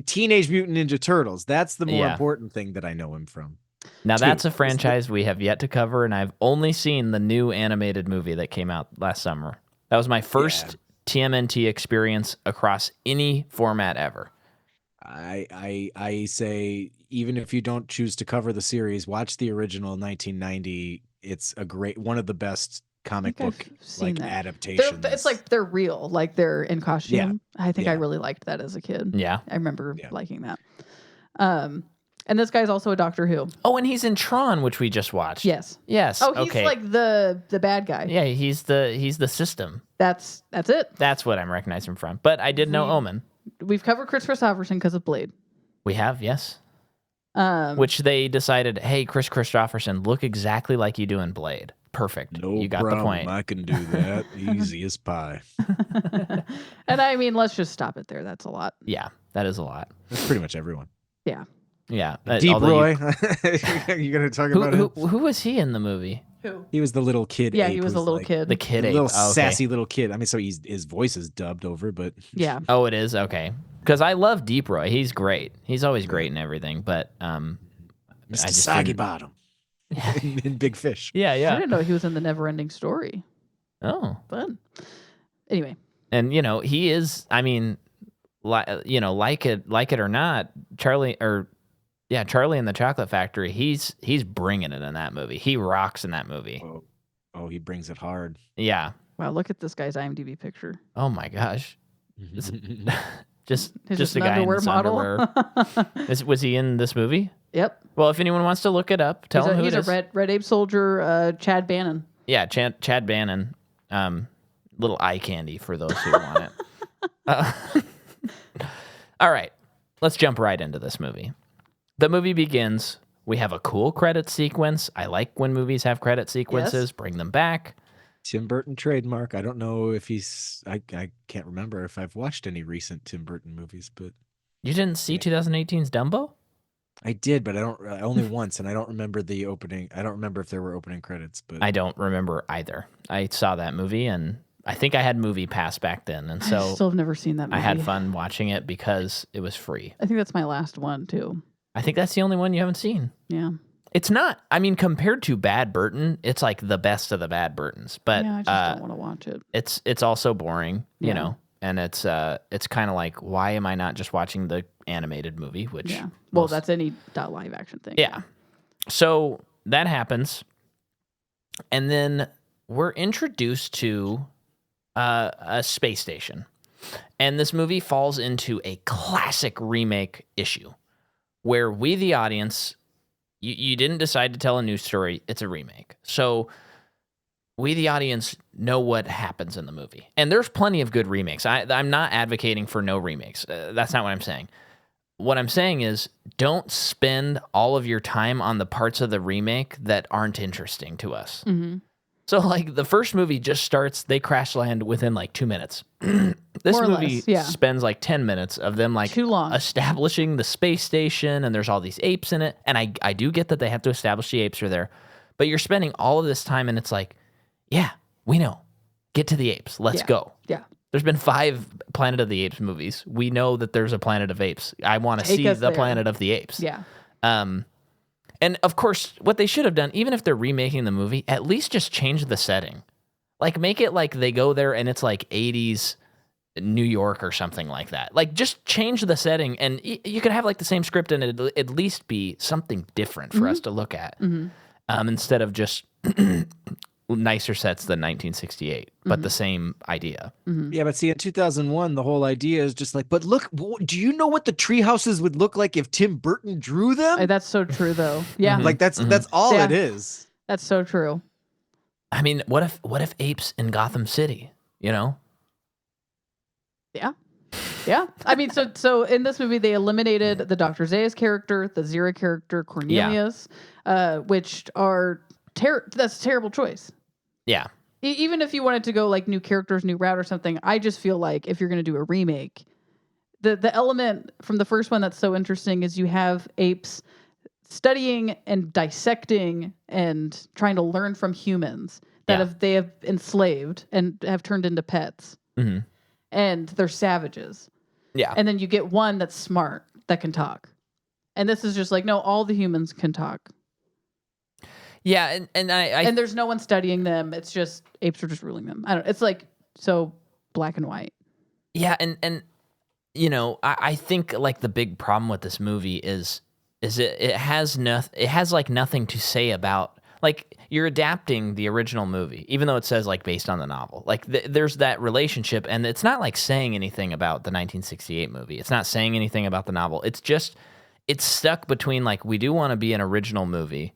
Speaker 3: Teenage Mutant Ninja Turtles, that's the more important thing that I know him from.
Speaker 1: Now that's a franchise we have yet to cover, and I've only seen the new animated movie that came out last summer. That was my first TMNT experience across any format ever.
Speaker 3: I say, even if you don't choose to cover the series, watch the original 1990. It's one of the best comic book adaptations.
Speaker 2: It's like they're real, like they're in costume. Yeah. I think I really liked that as a kid.
Speaker 1: Yeah.
Speaker 2: I remember liking that. And this guy's also a Doctor Who.
Speaker 1: Oh, and he's in Tron, which we just watched.
Speaker 2: Yes.
Speaker 1: Oh,
Speaker 2: he's like the bad guy.
Speaker 1: Yeah, he's the system.
Speaker 2: That's it.
Speaker 1: That's what I'm recognizing from. But I did know Omen.
Speaker 2: We've covered Chris Christopherson because of Blade.
Speaker 1: We have, yes. Which they decided, hey, Chris Christopherson, look exactly like you do in Blade. Perfect.
Speaker 3: No
Speaker 1: you got
Speaker 3: problem.
Speaker 1: the point.
Speaker 3: I can do that. Easy as pie.
Speaker 2: And I mean, let's just stop it there. That's a lot.
Speaker 1: Yeah, that is a lot.
Speaker 3: That's pretty much everyone.
Speaker 2: Yeah.
Speaker 1: Yeah.
Speaker 3: Deep Roy. You going to talk about him?
Speaker 1: Who was he in the movie?
Speaker 2: Who?
Speaker 3: He was the little kid.
Speaker 2: Yeah, he was the little kid.
Speaker 1: The kid
Speaker 3: the
Speaker 1: ape.
Speaker 3: little sassy little kid. I mean, so his voice is dubbed over, but
Speaker 2: yeah.
Speaker 1: Oh, it is? Okay. Because I love Deep Roy. He's great. He's always great in everything. But
Speaker 3: Mr. Soggy Bottom in Big Fish.
Speaker 1: Yeah.
Speaker 2: I didn't know he was in the Never-Ending Story.
Speaker 1: Oh,
Speaker 2: fun. Anyway,
Speaker 1: and he is. I mean, like it or not, Charlie and the Chocolate Factory. He's bringing it in that movie. He rocks in that movie.
Speaker 3: Oh, he brings it hard.
Speaker 1: Yeah.
Speaker 2: Wow, look at this guy's IMDb picture.
Speaker 1: Oh my gosh. Just
Speaker 2: His
Speaker 1: a guy in his
Speaker 2: model.
Speaker 1: underwear. Was he in this movie?
Speaker 2: Yep.
Speaker 1: Well, if anyone wants to look it up, tell him who it is.
Speaker 2: He's a Red Ape soldier, Chad Bannon.
Speaker 1: Yeah, Chad Bannon. Little eye candy for those who want it. All right, let's jump right into this movie. The movie begins. We have a cool credit sequence. I like when movies have credit sequences. Yes. Bring them back.
Speaker 3: Tim Burton trademark. I don't know if I can't remember if I've watched any recent Tim Burton movies, but
Speaker 1: you didn't see 2018's Dumbo?
Speaker 3: I did, but only once, and I don't remember the opening. I don't remember if there were opening credits, but
Speaker 1: I don't remember either. I saw that movie, and I think I had Movie Pass back then, and so
Speaker 2: I still have never seen that movie.
Speaker 1: I had fun watching it because it was free.
Speaker 2: I think that's my last one too.
Speaker 1: I think that's the only one you haven't seen.
Speaker 2: Yeah.
Speaker 1: It's not. I mean, compared to Bad Burton, it's like the best of the Bad Burtons. But
Speaker 2: yeah, I just don't want to watch it.
Speaker 1: It's also boring, you know. And it's kind of like, why am I not just watching the animated movie? Which
Speaker 2: well, that's any live action thing.
Speaker 1: Yeah. So that happens, and then we're introduced to a space station, and this movie falls into a classic remake issue, where we, the audience, you didn't decide to tell a new story. It's a remake, so we, the audience, know what happens in the movie. And there's plenty of good remakes. I'm not advocating for no remakes. That's not what I'm saying. What I'm saying is don't spend all of your time on the parts of the remake that aren't interesting to us. Mm-hmm. So, like, the first movie just starts, they crash land within, like, 2 minutes. This movie spends, like, 10 minutes of them, like,
Speaker 2: too long,
Speaker 1: establishing the space station, and there's all these apes in it. And I do get that they have to establish the apes are there. But you're spending all of this time, and it's like, yeah, we know. Get to the apes. Let's go.
Speaker 2: Yeah.
Speaker 1: There's been 5 Planet of the Apes movies. We know that there's a Planet of Apes. I want to see the Planet of the Apes.
Speaker 2: Yeah.
Speaker 1: And of course, what they should have done, even if they're remaking the movie, at least just change the setting. Like, make it like they go there and it's like 80s New York or something like that. Like, just change the setting, and you could have like the same script and it'd at least be something different for us to look at. Mm-hmm. Instead of just nicer sets than 1968, but the same idea.
Speaker 3: Mm-hmm. Yeah, but see, in 2001, the whole idea is just like, but look, do you know what the tree houses would look like if Tim Burton drew them?
Speaker 2: That's so true, though. Yeah,
Speaker 3: like that's all it is.
Speaker 2: That's so true.
Speaker 1: I mean, what if apes in Gotham City? You know?
Speaker 2: Yeah. I mean, so in this movie, they eliminated the Dr. Zayas character, the Zira character, Cornelius, which are that's a terrible choice.
Speaker 1: Yeah.
Speaker 2: Even if you wanted to go like new characters, new route or something, I just feel like if you're going to do a remake, the element from the first one that's so interesting is you have apes studying and dissecting and trying to learn from humans that they have enslaved and have turned into pets. Mm-hmm. And they're savages.
Speaker 1: Yeah.
Speaker 2: And then you get one that's smart that can talk. And this is just like, no, all the humans can talk.
Speaker 1: Yeah, and
Speaker 2: and there's no one studying them. It's just apes are just ruling them. I don't. It's like so black and white.
Speaker 1: Yeah, and you know, I think like the big problem with this movie is it has like nothing to say about, like, you're adapting the original movie, even though it says like based on the novel. Like there's that relationship, and it's not like saying anything about the 1968 movie. It's not saying anything about the novel. It's just it's stuck between like we do want to be an original movie,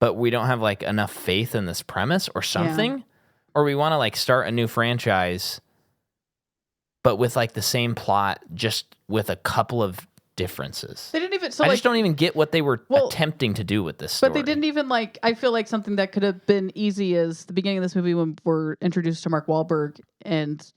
Speaker 1: but we don't have like enough faith in this premise or something, or we want to like start a new franchise, but with like the same plot, just with a couple of differences.
Speaker 2: They didn't even.
Speaker 1: I just don't even get what they were attempting to do with this story.
Speaker 2: But they didn't even like. I feel like something that could have been easy is the beginning of this movie when we're introduced to Mark Wahlberg and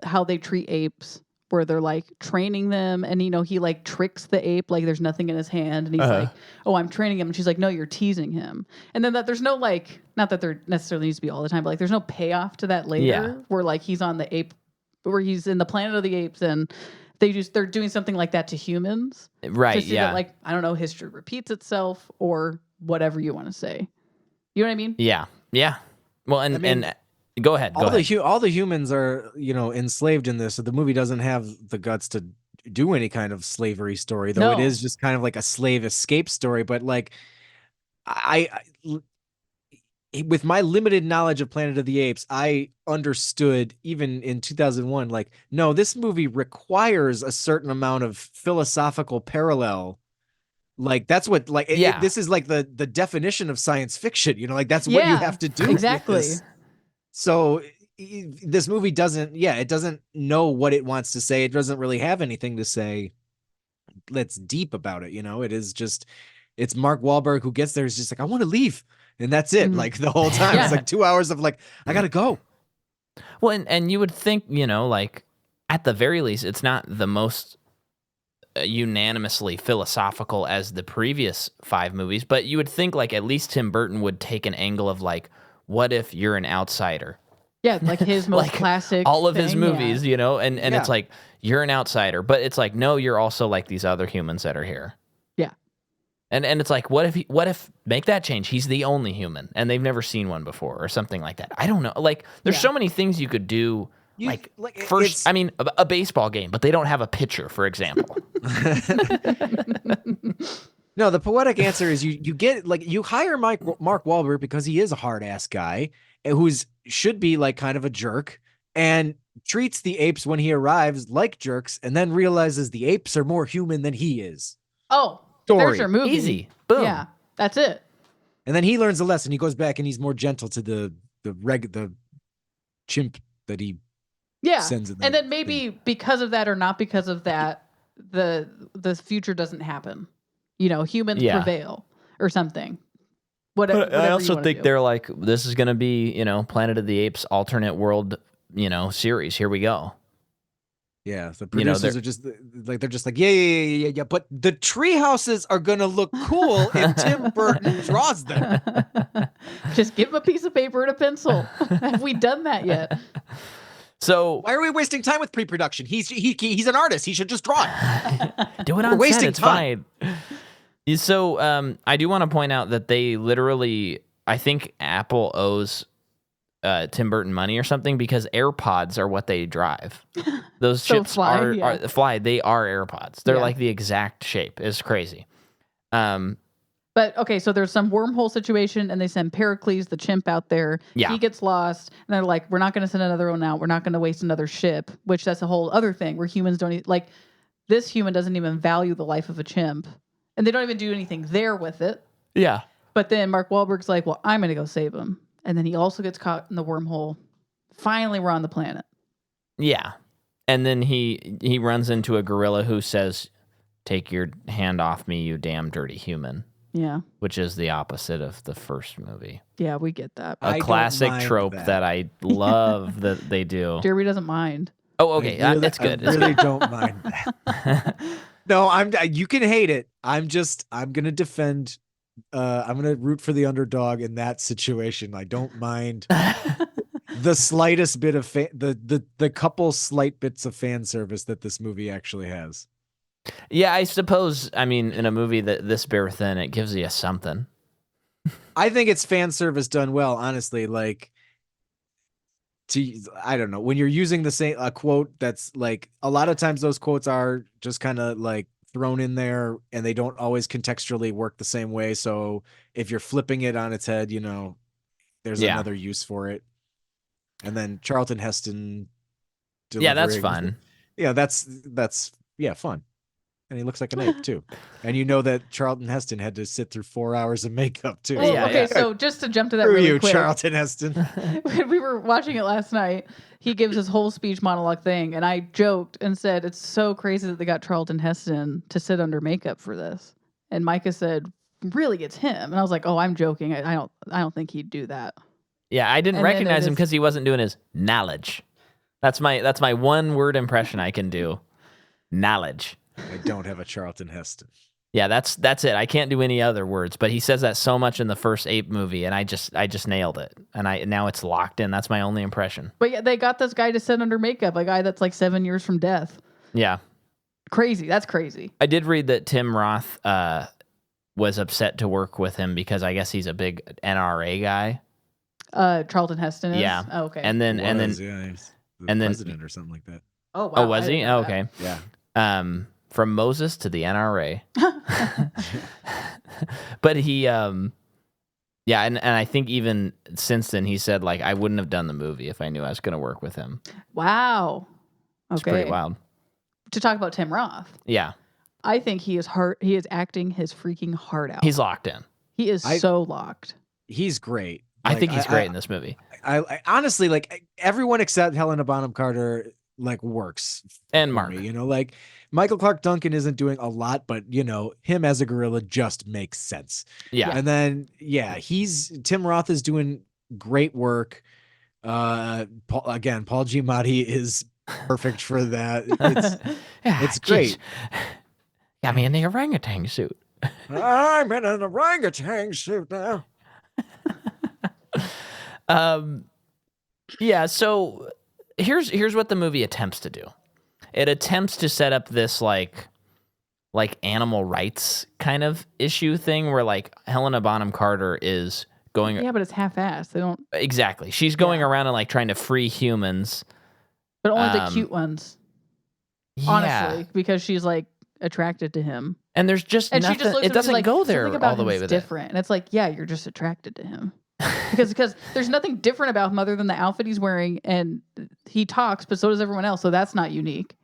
Speaker 2: how they treat apes. Where they're like training them, and you know he like tricks the ape, like there's nothing in his hand, and he's like, "Oh, I'm training him," and she's like, "No, you're teasing him." And then that there's no like, not that there necessarily needs to be all the time, but like there's no payoff to that later, where like he's on the ape, where he's in the Planet of the Apes, and they're doing something like that to humans,
Speaker 1: right?
Speaker 2: To see that, like, I don't know, history repeats itself or whatever you want to say. You know what I mean?
Speaker 1: Yeah. Well, and Go ahead.
Speaker 3: All the humans are, you know, enslaved in this. So the movie doesn't have the guts to do any kind of slavery story, though. It is just kind of like a slave escape story. But like, I with my limited knowledge of Planet of the Apes, I understood even in 2001, like, no, this movie requires a certain amount of philosophical parallel. Like that's what like this is like the definition of science fiction, you know, like that's what you have to do.
Speaker 2: Exactly.
Speaker 3: So this movie doesn't know what it wants to say. It doesn't really have anything to say that's deep about it, you know. It is just, it's Mark Wahlberg who gets there, is just like, I want to leave, and that's it. Like the whole time it's like 2 hours of like, I gotta go.
Speaker 1: Well, and you would think, you know, like at the very least it's not the most unanimously philosophical as the previous 5 movies, but you would think like at least Tim Burton would take an angle of like, what if you're an outsider?
Speaker 2: Yeah, like his most
Speaker 1: like
Speaker 2: classic
Speaker 1: all of
Speaker 2: thing,
Speaker 1: his movies, you know, and it's like, you're an outsider, but it's like, no, you're also like these other humans that are here.
Speaker 2: Yeah.
Speaker 1: And it's like, what if make that change? He's the only human and they've never seen one before or something like that. I don't know. Like there's so many things you could do. First, I mean, a baseball game, but they don't have a pitcher, for example.
Speaker 3: No, the poetic answer is you get like, you hire Mark Wahlberg because he is a hard ass guy who's should be like kind of a jerk, and treats the apes when he arrives like jerks, and then realizes the apes are more human than he is.
Speaker 2: Oh,
Speaker 3: Story.
Speaker 2: there's your movie.
Speaker 1: Easy. Boom.
Speaker 2: Yeah, that's it.
Speaker 3: And then he learns a lesson. He goes back and he's more gentle to the chimp that he sends in
Speaker 2: and then maybe because of that or not because of that, the future doesn't happen. You know, humans prevail or something. Whatever
Speaker 1: I also think they're like, this is going to be, you know, Planet of the Apes alternate world, you know, series. Here we go.
Speaker 3: Yeah, the producers are just like, they're just like, yeah. But the tree houses are gonna look cool if Tim Burton draws them.
Speaker 2: Just give him a piece of paper and a pencil. Have we done that yet?
Speaker 1: So
Speaker 3: why are we wasting time with pre-production? He's an artist. He should just draw it.
Speaker 1: Do it on set. It's fine. So I do want to point out that they literally, I think Apple owes Tim Burton money or something, because AirPods are what they drive. Those chips are they are AirPods. They're like the exact shape. It's crazy.
Speaker 2: But okay, so there's some wormhole situation, and they send Pericles, the chimp, out there.
Speaker 1: Yeah.
Speaker 2: He gets lost, and they're like, we're not going to send another one out. We're not going to waste another ship, which that's a whole other thing where humans don't like, this human doesn't even value the life of a chimp, and they don't even do anything there with it.
Speaker 1: Yeah.
Speaker 2: But then Mark Wahlberg's like, well, I'm going to go save him. And then he also gets caught in the wormhole. Finally, we're on the planet.
Speaker 1: Yeah. And then he runs into a gorilla who says, take your hand off me, you damn dirty human.
Speaker 2: Yeah.
Speaker 1: Which is the opposite of the first movie.
Speaker 2: Yeah, we get that.
Speaker 1: A classic trope that I love that they do.
Speaker 2: Jeremy doesn't mind.
Speaker 1: Oh, okay. That's good.
Speaker 3: I really don't mind that. No, you can hate it. I'm going to defend. I'm going to root for the underdog in that situation. I don't mind the slightest bit of the couple slight bits of fan service that this movie actually has.
Speaker 1: Yeah, I suppose, I mean, in a movie that this bare thin, it gives you something.
Speaker 3: I think it's fan service done well, honestly. Like, I don't know, when you're using a quote that's like, a lot of times those quotes are just kind of like thrown in there, and they don't always contextually work the same way. So if you're flipping it on its head, you know, there's another use for it. And then Charlton Heston.
Speaker 1: Yeah, that's fun.
Speaker 3: Yeah, that's fun. And he looks like an ape too. And you know that Charlton Heston had to sit through 4 hours of makeup too.
Speaker 2: Well, so just to jump to that really quick.
Speaker 3: Charlton Heston.
Speaker 2: When we were watching it last night, he gives his whole speech monologue thing, and I joked and said, it's so crazy that they got Charlton Heston to sit under makeup for this. And Micah said, really, it's him. And I was like, oh, I'm joking. I don't think he'd do that.
Speaker 1: Yeah, I didn't recognize him because he wasn't doing his knowledge. That's my one word impression I can do. Knowledge.
Speaker 3: I don't have a Charlton Heston.
Speaker 1: Yeah, that's it. I can't do any other words, but he says that so much in the first Ape movie, and I just nailed it. And now it's locked in. That's my only impression.
Speaker 2: But yeah, they got this guy to sit under makeup, a guy that's like 7 years from death.
Speaker 1: Yeah.
Speaker 2: Crazy. That's crazy.
Speaker 1: I did read that Tim Roth was upset to work with him because I guess he's a big NRA guy.
Speaker 2: Charlton Heston is?
Speaker 1: Yeah.
Speaker 2: Oh, okay.
Speaker 1: And then
Speaker 3: he's the president or something like that.
Speaker 2: Oh, wow.
Speaker 1: Oh, was he? Oh, okay.
Speaker 3: Yeah.
Speaker 1: From Moses to the NRA. But he, and I think even since then he said, like, I wouldn't have done the movie if I knew I was going to work with him.
Speaker 2: Wow. Okay.
Speaker 1: It's pretty wild.
Speaker 2: To talk about Tim Roth.
Speaker 1: Yeah.
Speaker 2: I think he is acting his freaking heart out.
Speaker 1: He's locked in.
Speaker 2: He is so locked.
Speaker 3: He's great.
Speaker 1: I think he's great in this movie.
Speaker 3: I honestly, like, everyone except Helena Bonham Carter, like, works.
Speaker 1: And Mark.
Speaker 3: Me, like, Michael Clarke Duncan isn't doing a lot, but, him as a gorilla just makes sense.
Speaker 1: Yeah.
Speaker 3: And then, Tim Roth is doing great work. Paul Giamatti is perfect for that. It's great.
Speaker 1: Got me in the orangutan suit.
Speaker 3: I'm in an orangutan suit now.
Speaker 1: So here's what the movie attempts to do. It attempts to set up this like animal rights kind of issue thing where like Helena Bonham Carter is going.
Speaker 2: Yeah, but it's half-assed. They don't
Speaker 1: exactly. She's going around and like trying to free humans,
Speaker 2: but only the cute ones. Honestly, because she's like attracted to him,
Speaker 1: and there's just
Speaker 2: and
Speaker 1: nothing.
Speaker 2: She just looks
Speaker 1: it doesn't
Speaker 2: like,
Speaker 1: go there
Speaker 2: about
Speaker 1: all the way with
Speaker 2: different. And it's like, yeah, you're just attracted to him. because there's nothing different about him other than the outfit he's wearing, and he talks, but so does everyone else, so that's not unique.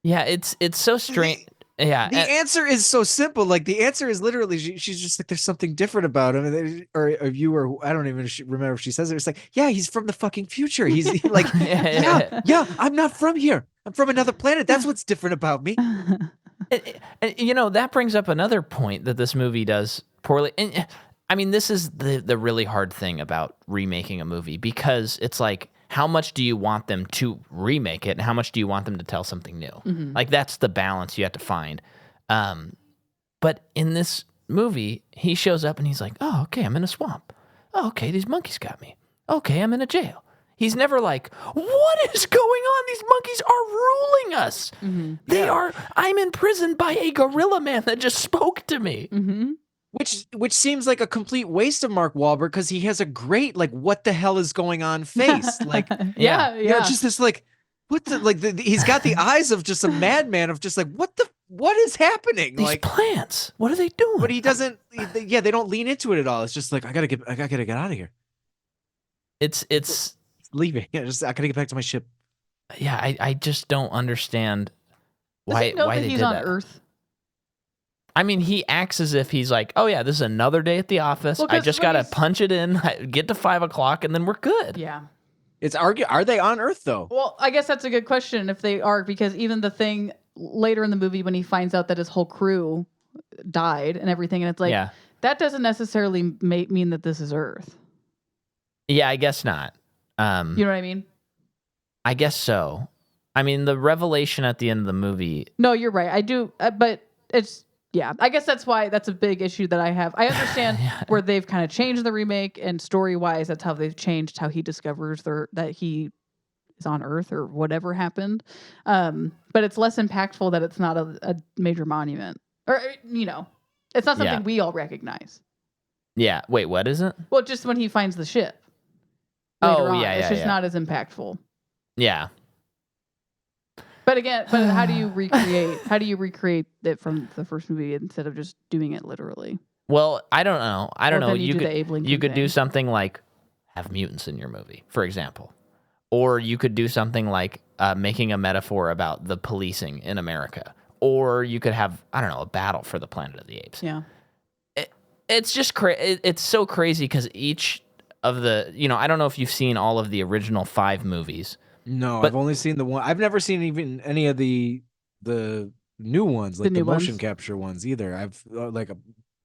Speaker 1: Yeah, it's so strange.
Speaker 3: The answer is so simple. Like, the answer is literally she's just like, there's something different about him, or I don't even remember if she says it. It's like, yeah, he's from the fucking future. He's like, yeah, I'm not from here. I'm from another planet. That's what's different about me.
Speaker 1: And that brings up another point that this movie does poorly. And I mean, this is the really hard thing about remaking a movie, because it's like, how much do you want them to remake it, and how much do you want them to tell something new?
Speaker 2: Mm-hmm.
Speaker 1: Like, that's the balance you have to find. But in this movie, he shows up and he's like, oh, okay, I'm in a swamp. Oh, okay, these monkeys got me. Okay, I'm in a jail. He's never like, what is going on? These monkeys are ruling us.
Speaker 2: Mm-hmm.
Speaker 1: I'm imprisoned by a gorilla man that just spoke to me.
Speaker 2: Mm-hmm.
Speaker 3: Which seems like a complete waste of Mark Wahlberg, because he has a great, like, what the hell is going on face. Like,
Speaker 2: yeah.
Speaker 3: Just this, like, what the, like, he's got the eyes of just a madman of just like, what is happening?
Speaker 1: These
Speaker 3: like,
Speaker 1: plants, what are they doing?
Speaker 3: But he doesn't, they don't lean into it at all. It's just like, I gotta get out of here.
Speaker 1: It's
Speaker 3: leaving. Yeah, I gotta get back to my ship.
Speaker 1: Yeah, I just don't understand
Speaker 2: why
Speaker 1: they did
Speaker 2: he's on Earth.
Speaker 1: I mean, he acts as if he's like, oh yeah, this is another day at the office. I just gotta punch it in, get to 5 o'clock, and then we're good.
Speaker 2: Yeah.
Speaker 3: Are they on Earth though?
Speaker 2: Well, I guess that's a good question if they are, because even the thing later in the movie when he finds out that his whole crew died and everything, and it's like, that doesn't necessarily mean that this is Earth.
Speaker 1: Yeah, I guess not.
Speaker 2: You know what I mean?
Speaker 1: I guess so. I mean, the revelation at the end of the movie.
Speaker 2: No, you're right. I do, but it's. Yeah, I guess that's a big issue that I have. I understand where they've kind of changed the remake, and story-wise, that's how they've changed how he discovers that he is on Earth or whatever happened. But it's less impactful that it's not a major monument. Or, it's not something we all recognize.
Speaker 1: Yeah. Wait, what is it?
Speaker 2: Well, just when he finds the ship. It's just not as impactful.
Speaker 1: Yeah.
Speaker 2: But again, how do you recreate it from the first movie instead of just doing it literally?
Speaker 1: Well, I don't know. You could do something like have mutants in your movie, for example. Or you could do something like making a metaphor about the policing in America. Or you could have, I don't know, a battle for the Planet of the Apes.
Speaker 2: Yeah.
Speaker 1: It's just it's so crazy because each of the, I don't know if you've seen all of the original 5 movies.
Speaker 3: No, I've only seen the one. I've never seen even any of the new ones, like the motion capture ones either. I've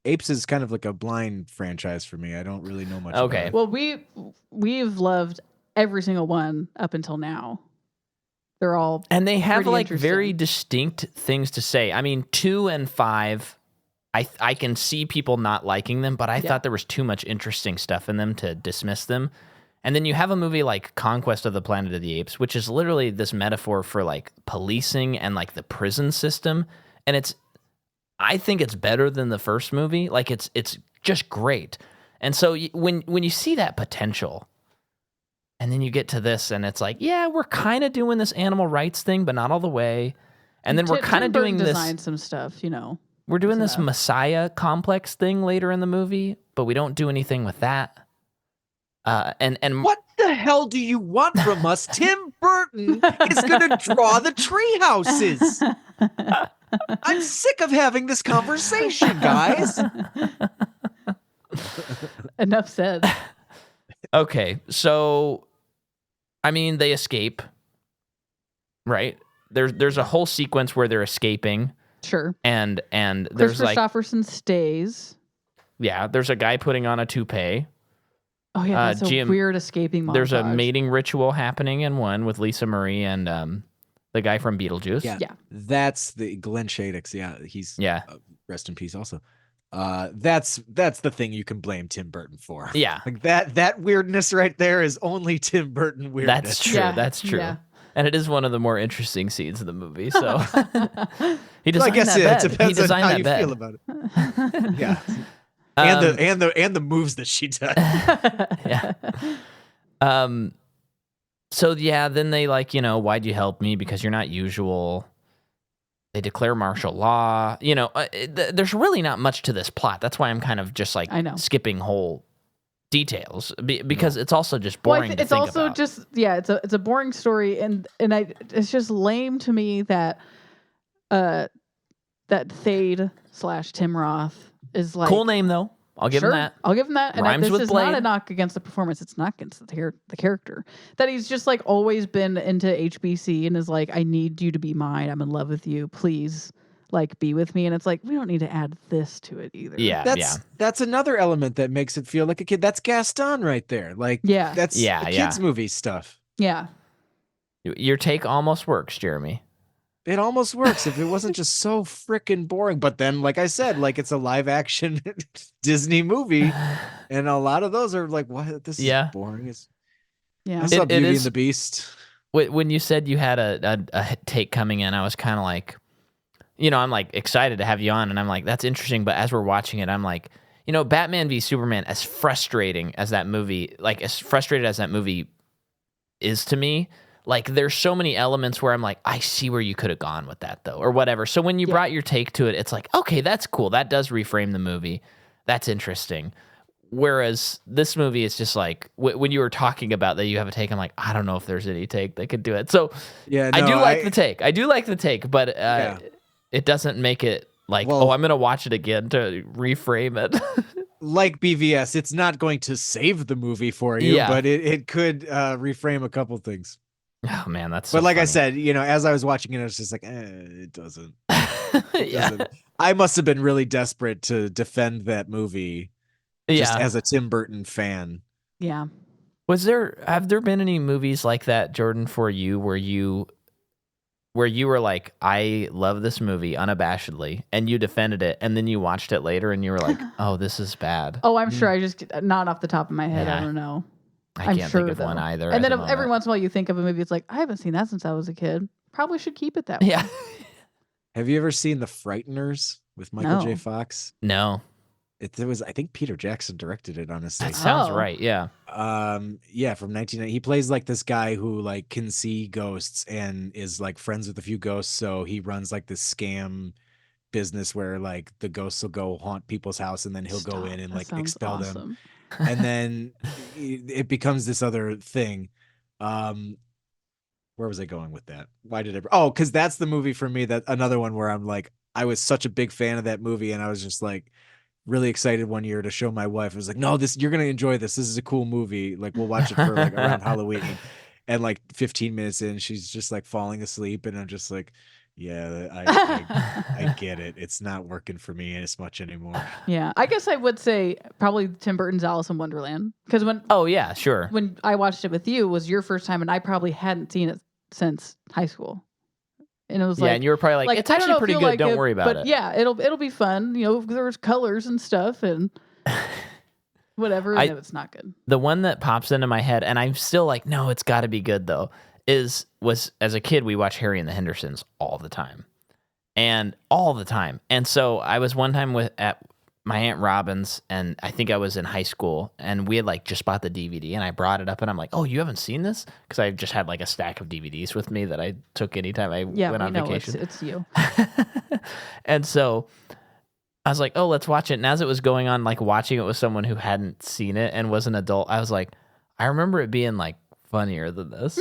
Speaker 3: Apes is kind of like a blind franchise for me. I don't really know much.
Speaker 1: Okay.
Speaker 3: About
Speaker 2: it. Well, we've loved every single one up until now. They're all
Speaker 1: and they have like very distinct things to say. I mean, 2 and 5, I can see people not liking them, but I thought there was too much interesting stuff in them to dismiss them. And then you have a movie like Conquest of the Planet of the Apes, which is literally this metaphor for like policing and like the prison system. And I think it's better than the first movie. Like it's just great. And so when you see that potential, and then you get to this, and it's like, yeah, we're kind of doing this animal rights thing, but not all the way. And then we're kind of doing this.
Speaker 2: Design some stuff,
Speaker 1: We're doing this Messiah complex thing later in the movie, but we don't do anything with that. And
Speaker 3: what the hell do you want from us? Tim Burton is going to draw the tree houses. I'm sick of having this conversation, guys.
Speaker 2: Enough said.
Speaker 1: Okay, so I mean, they escape, right? There's a whole sequence where they're escaping.
Speaker 2: Sure.
Speaker 1: And there's like
Speaker 2: Christopherson stays.
Speaker 1: Yeah, there's a guy putting on a toupee.
Speaker 2: Oh yeah, that's a weird escaping montage.
Speaker 1: There's a mating ritual happening in one with Lisa Marie and the guy from Beetlejuice.
Speaker 2: Yeah.
Speaker 3: That's the Glenn Shadix. Yeah, he's rest in peace also. That's the thing you can blame Tim Burton for.
Speaker 1: Yeah.
Speaker 3: Like that weirdness right there is only Tim Burton weirdness.
Speaker 1: That's true.
Speaker 2: Yeah.
Speaker 1: That's true.
Speaker 2: Yeah.
Speaker 1: And it is one of the more interesting scenes of the movie. So he designed
Speaker 3: well, I guess
Speaker 1: that bed.
Speaker 3: It depends on how you
Speaker 1: bed.
Speaker 3: feel about it. Yeah. And the moves that she does.
Speaker 1: Yeah. So yeah, then they like, why'd you help me? Because you're not usual. They declare martial law. There's really not much to this plot. That's why I'm kind of just like skipping whole details because it's also just boring.
Speaker 2: Well, it's also about. Just it's a boring story, and it's just lame to me that Thade / Tim Roth is like
Speaker 1: cool name though. I'll give him that.
Speaker 2: I'll give him that. And
Speaker 1: Rhymes
Speaker 2: this
Speaker 1: with
Speaker 2: is
Speaker 1: Blade.
Speaker 2: Not a knock against the performance. It's not against the character. That he's just like always been into HBC and is like, I need you to be mine. I'm in love with you. Please, like, be with me. And it's like, we don't need to add this to it either.
Speaker 1: Yeah,
Speaker 3: that's another element that makes it feel like a kid. That's Gaston right there. Like, that's kids movie stuff.
Speaker 2: Yeah.
Speaker 1: Your take almost works, Jeremy.
Speaker 3: It almost works if it wasn't just so freaking boring. But then, like I said, like it's a live action Disney movie, and a lot of those are like, "What? This is boring." I saw Beauty and the Beast.
Speaker 1: When you said you had a take coming in, I was kind of like, I'm like excited to have you on, and I'm like, that's interesting. But as we're watching it, I'm like, Batman v Superman, as frustrating as that movie, is to me. Like, there's so many elements where I'm like, I see where you could have gone with that, though, or whatever. So when you brought your take to it, it's like, okay, that's cool. That does reframe the movie. That's interesting. Whereas this movie is just like, when you were talking about that you have a take, I'm like, I don't know if there's any take that could do it. So I do like the take. I do like the take, but it doesn't make it like, I'm going to watch it again to reframe it.
Speaker 3: Like BVS, it's not going to save the movie for you, but it could reframe a couple things.
Speaker 1: Oh man, that's so
Speaker 3: but like
Speaker 1: funny.
Speaker 3: I said, as I was watching it, I was just like, it doesn't. Doesn't. I must have been really desperate to defend that movie, just as a Tim Burton fan.
Speaker 2: Yeah.
Speaker 1: Have there been any movies like that, Jordan, for you where you were like, I love this movie unabashedly, and you defended it, and then you watched it later, and you were like, oh, this is bad.
Speaker 2: Oh, I'm sure. I just not off the top of my head. I don't know.
Speaker 1: I can't think of one either.
Speaker 2: And then every once in a while you think of a movie, it's like, I haven't seen that since I was a kid. Probably should keep it that way.
Speaker 1: Yeah.
Speaker 3: Have you ever seen The Frighteners with Michael J. Fox?
Speaker 1: No.
Speaker 3: It was, I think Peter Jackson directed it, honestly.
Speaker 1: That sounds right, yeah.
Speaker 3: From 1990. He plays like this guy who like can see ghosts and is like friends with a few ghosts, so he runs like this scam business where like the ghosts will go haunt people's house and then he'll go in and like expel them. And then it becomes this other thing. Where was I going with that? Because that's the movie for me, that another one where I'm like, I was such a big fan of that movie, and I was just like really excited one year to show my wife. I was like, no, you're gonna enjoy this. This is a cool movie. Like, we'll watch it for like around Halloween. And like 15 minutes in, she's just like falling asleep, and I'm just like, yeah, I get it. It's not working for me as much anymore.
Speaker 2: Yeah, I guess I would say probably Tim Burton's Alice in Wonderland, because when when I watched it with you, it was your first time, and I probably hadn't seen it since high school, and it was
Speaker 1: and you were probably like it's actually pretty good. Don't worry about it.
Speaker 2: But yeah, it'll be fun. There's colors and stuff and whatever. And it's not good.
Speaker 1: The one that pops into my head, and I'm still like, no, it's got to be good though. Was as a kid, we watched Harry and the Hendersons all the time. And so I was one time at my Aunt Robin's, and I think I was in high school, and we had like just bought the DVD, and I brought it up, and I'm like, oh, you haven't seen this? Because I just had like a stack of DVDs with me that I took anytime I went on vacation.
Speaker 2: It's you.
Speaker 1: And so I was like, oh, let's watch it. And as it was going on, like watching it with someone who hadn't seen it and was an adult, I was like, I remember it being like funnier than this.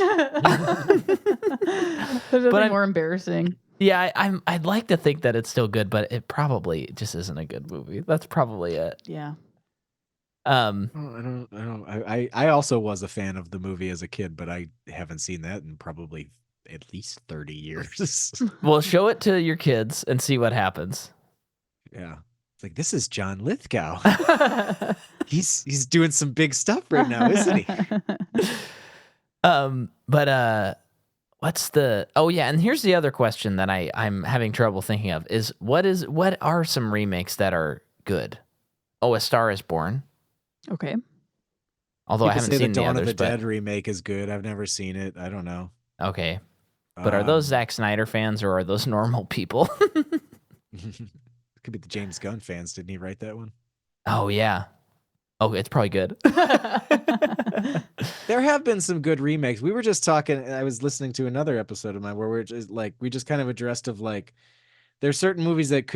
Speaker 2: There's nothing more embarrassing.
Speaker 1: Yeah, I'd like to think that it's still good, but it probably just isn't a good movie. That's probably it.
Speaker 2: Yeah.
Speaker 3: I also was a fan of the movie as a kid, but I haven't seen that in probably at least 30 years.
Speaker 1: Well, show it to your kids and see what happens.
Speaker 3: Yeah. It's like, this is John Lithgow. He's doing some big stuff right now, isn't he?
Speaker 1: But what's the? Oh yeah, and here's the other question that I'm having trouble thinking of is what are some remakes that are good? Oh, A Star Is Born.
Speaker 2: Okay.
Speaker 1: Although I haven't seen
Speaker 3: the Dawn
Speaker 1: others,
Speaker 3: of the Dead remake is good. I've never seen it. I don't know.
Speaker 1: Okay. But are those Zack Snyder fans or are those normal people?
Speaker 3: Could be the James Gunn fans. Didn't he write that one?
Speaker 1: Oh, yeah. Oh, it's probably good.
Speaker 3: There have been some good remakes. We were just talking. I was listening to another episode of mine where we just kind of addressed of like, there's certain movies that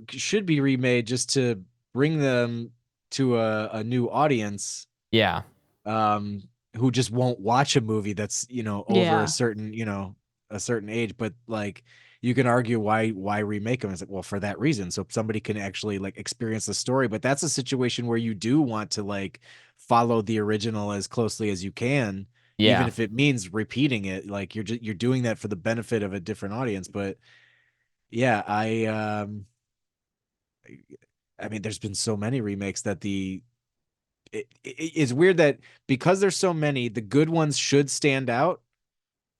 Speaker 3: should be remade just to bring them to a new audience.
Speaker 1: Yeah.
Speaker 3: Who just won't watch a movie that's, over a certain age, but like you can argue why remake them. It's like, well, for that reason, so somebody can actually like experience the story. But that's a situation where you do want to like follow the original as closely as you can, even if it means repeating it. Like you're doing that for the benefit of a different audience. But yeah, I mean, there's been so many remakes that it's weird that because there's so many, the good ones should stand out.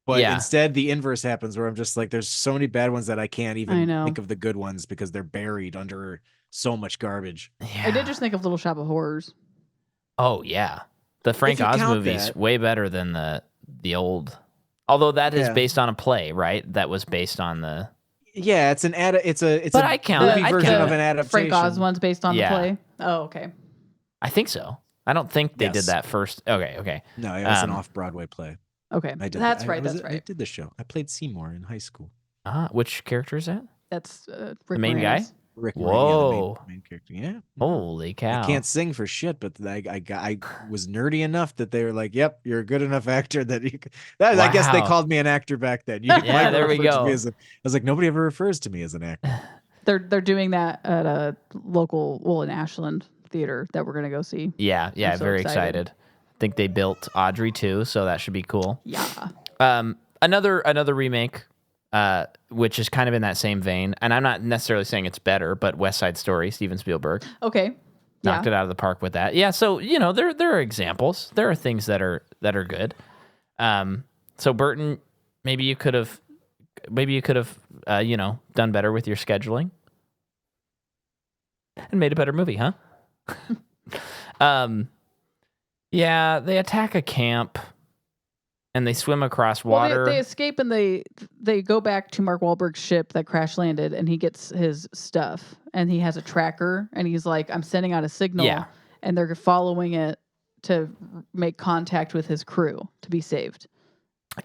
Speaker 3: But instead, the inverse happens where I'm just like, there's so many bad ones that I can't even think of the good ones because they're buried under so much garbage.
Speaker 2: Yeah. I did just think of Little Shop of Horrors.
Speaker 1: Oh, yeah. The Frank Oz movie's way better than the old. Although that is based on a play, right? That was based on the...
Speaker 3: Yeah, it's
Speaker 1: but I count
Speaker 3: movie version of an adaptation.
Speaker 2: Frank Oz one's based on the play? Oh, okay.
Speaker 1: I think so. I don't think they did that first. Okay.
Speaker 3: No, it was an off-Broadway play.
Speaker 2: Okay, that's right.
Speaker 3: I did the show. I played Seymour in high school.
Speaker 1: Which character is that?
Speaker 2: That's Rick
Speaker 1: the main
Speaker 2: Moranis.
Speaker 1: Guy?
Speaker 3: Rick
Speaker 1: Whoa.
Speaker 3: the main character. Yeah.
Speaker 1: Holy cow.
Speaker 3: I can't sing for shit, but I was nerdy enough that they were like, "Yep, you're a good enough actor that you." I guess they called me an actor back then.
Speaker 1: Yeah, there we go.
Speaker 3: I was like, nobody ever refers to me as an actor.
Speaker 2: They're doing that at a local, in Ashland theater that we're gonna go see.
Speaker 1: Yeah, I'm very excited. I think they built Audrey too, so that should be cool.
Speaker 2: Yeah.
Speaker 1: Another remake, which is kind of in that same vein, and I'm not necessarily saying it's better, but West Side Story, Steven Spielberg.
Speaker 2: Okay.
Speaker 1: Knocked it out of the park with that. Yeah, so there are examples. There are things that are good. So Burton, maybe you could have done better with your scheduling and made a better movie, huh? Yeah, they attack a camp and they swim across water.
Speaker 2: Well, they escape and they go back to Mark Wahlberg's ship that crash landed, and he gets his stuff, and he has a tracker, and he's like, I'm sending out a signal, and they're following it to make contact with his crew to be saved.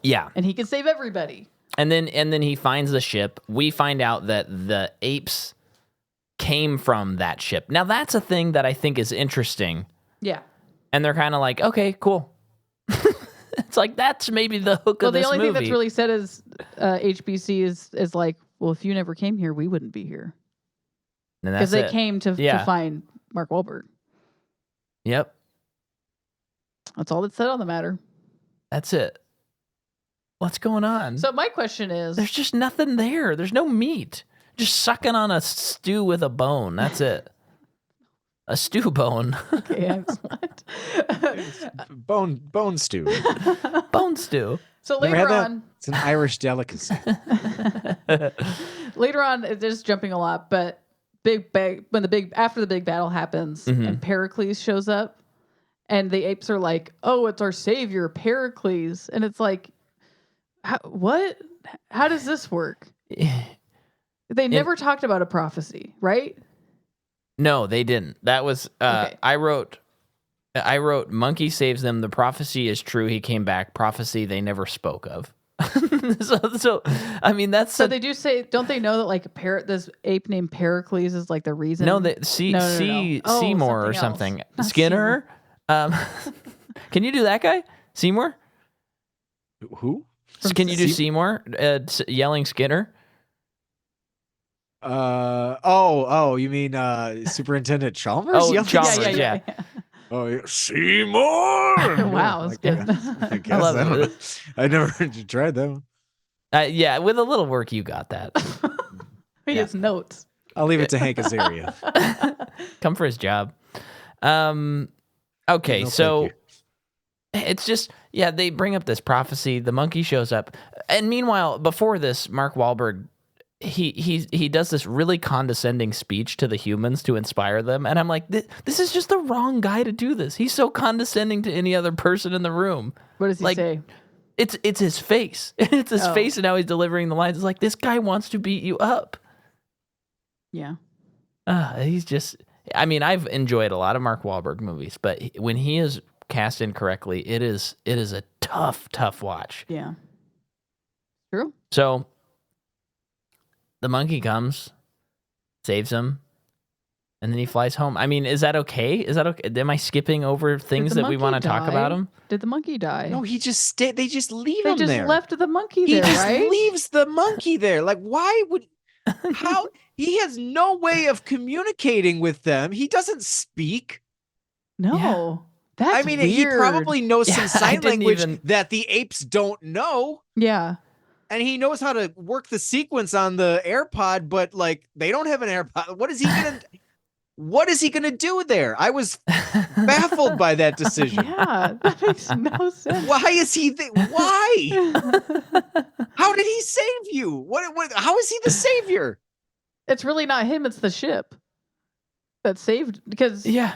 Speaker 1: Yeah.
Speaker 2: And he can save everybody.
Speaker 1: And then he finds the ship. We find out that the apes came from that ship. Now, that's a thing that I think is interesting.
Speaker 2: Yeah.
Speaker 1: And they're kind of like, okay, cool. It's like, that's maybe the hook of this movie.
Speaker 2: Well, the only thing that's really said is HBC is like, well, if you never came here, we wouldn't be here. Because they came to find Mark Wahlberg.
Speaker 1: Yep.
Speaker 2: That's all that's said on the matter.
Speaker 1: That's it. What's going on?
Speaker 2: So my question is...
Speaker 1: There's just nothing there. There's no meat. Just sucking on a stew with a bone. That's it. A stew bone.
Speaker 2: Okay, excellent.
Speaker 3: Bone stew.
Speaker 1: Bone stew.
Speaker 2: So later on...
Speaker 3: It's an Irish delicacy.
Speaker 2: Later on, it is jumping a lot, but after the big battle happens and Pericles shows up, and the apes are like, oh, it's our savior, Pericles. And it's like, what? How does this work? They never talked about a prophecy, right?
Speaker 1: No, they didn't. That was okay. I wrote monkey saves them. The prophecy is true. He came back. Prophecy they never spoke of. so I mean that's
Speaker 2: so they do say, don't they know that like this ape named Pericles is like the reason?
Speaker 1: No, that Seymour or something. Skinner. Can you do that guy? Seymour?
Speaker 3: Who?
Speaker 1: Can you do Seymour yelling Skinner?
Speaker 3: You mean Superintendent Chalmers?
Speaker 1: Oh, Chalmers, yeah.
Speaker 3: Oh, yeah. Seymour!
Speaker 2: Wow, that's good.
Speaker 3: I guess. I don't know. I never tried that one.
Speaker 1: Yeah, with a little work, you got that.
Speaker 2: He has notes.
Speaker 3: I'll leave it to Hank Azaria.
Speaker 1: Come for his job. Okay, so it's just, they bring up this prophecy. The monkey shows up. And meanwhile, before this, Mark Wahlberg, he does this really condescending speech to the humans to inspire them. And I'm like, this is just the wrong guy to do this. He's so condescending to any other person in the room.
Speaker 2: What does he say?
Speaker 1: It's his face. It's his face and how he's delivering the lines. It's like, this guy wants to beat you up.
Speaker 2: Yeah.
Speaker 1: He's just, I mean, I've enjoyed a lot of Mark Wahlberg movies, but when he is cast incorrectly, it is a tough watch.
Speaker 2: Yeah. True.
Speaker 1: So the monkey comes, saves him, and then he flies home. I mean, is that okay? Is that okay? Am I skipping over things that we want to talk about him?
Speaker 2: Did the monkey die?
Speaker 3: No, he just they just leave him
Speaker 2: there. They just left the monkey
Speaker 3: there,
Speaker 2: right?
Speaker 3: He just leaves the monkey there. Like, why would... How? He has no way of communicating with them. He doesn't speak.
Speaker 2: No. That's
Speaker 3: I mean,
Speaker 2: weird.
Speaker 3: He probably knows some sign language that the apes don't know.
Speaker 2: Yeah.
Speaker 3: And he knows how to work the sequence on the AirPod, but like they don't have an AirPod. What is he gonna do there? I was baffled by that decision.
Speaker 2: Yeah, that makes no sense.
Speaker 3: Why is he why? How did he save you? What how is he the savior?
Speaker 2: It's really not him, it's the ship that saved, because yeah.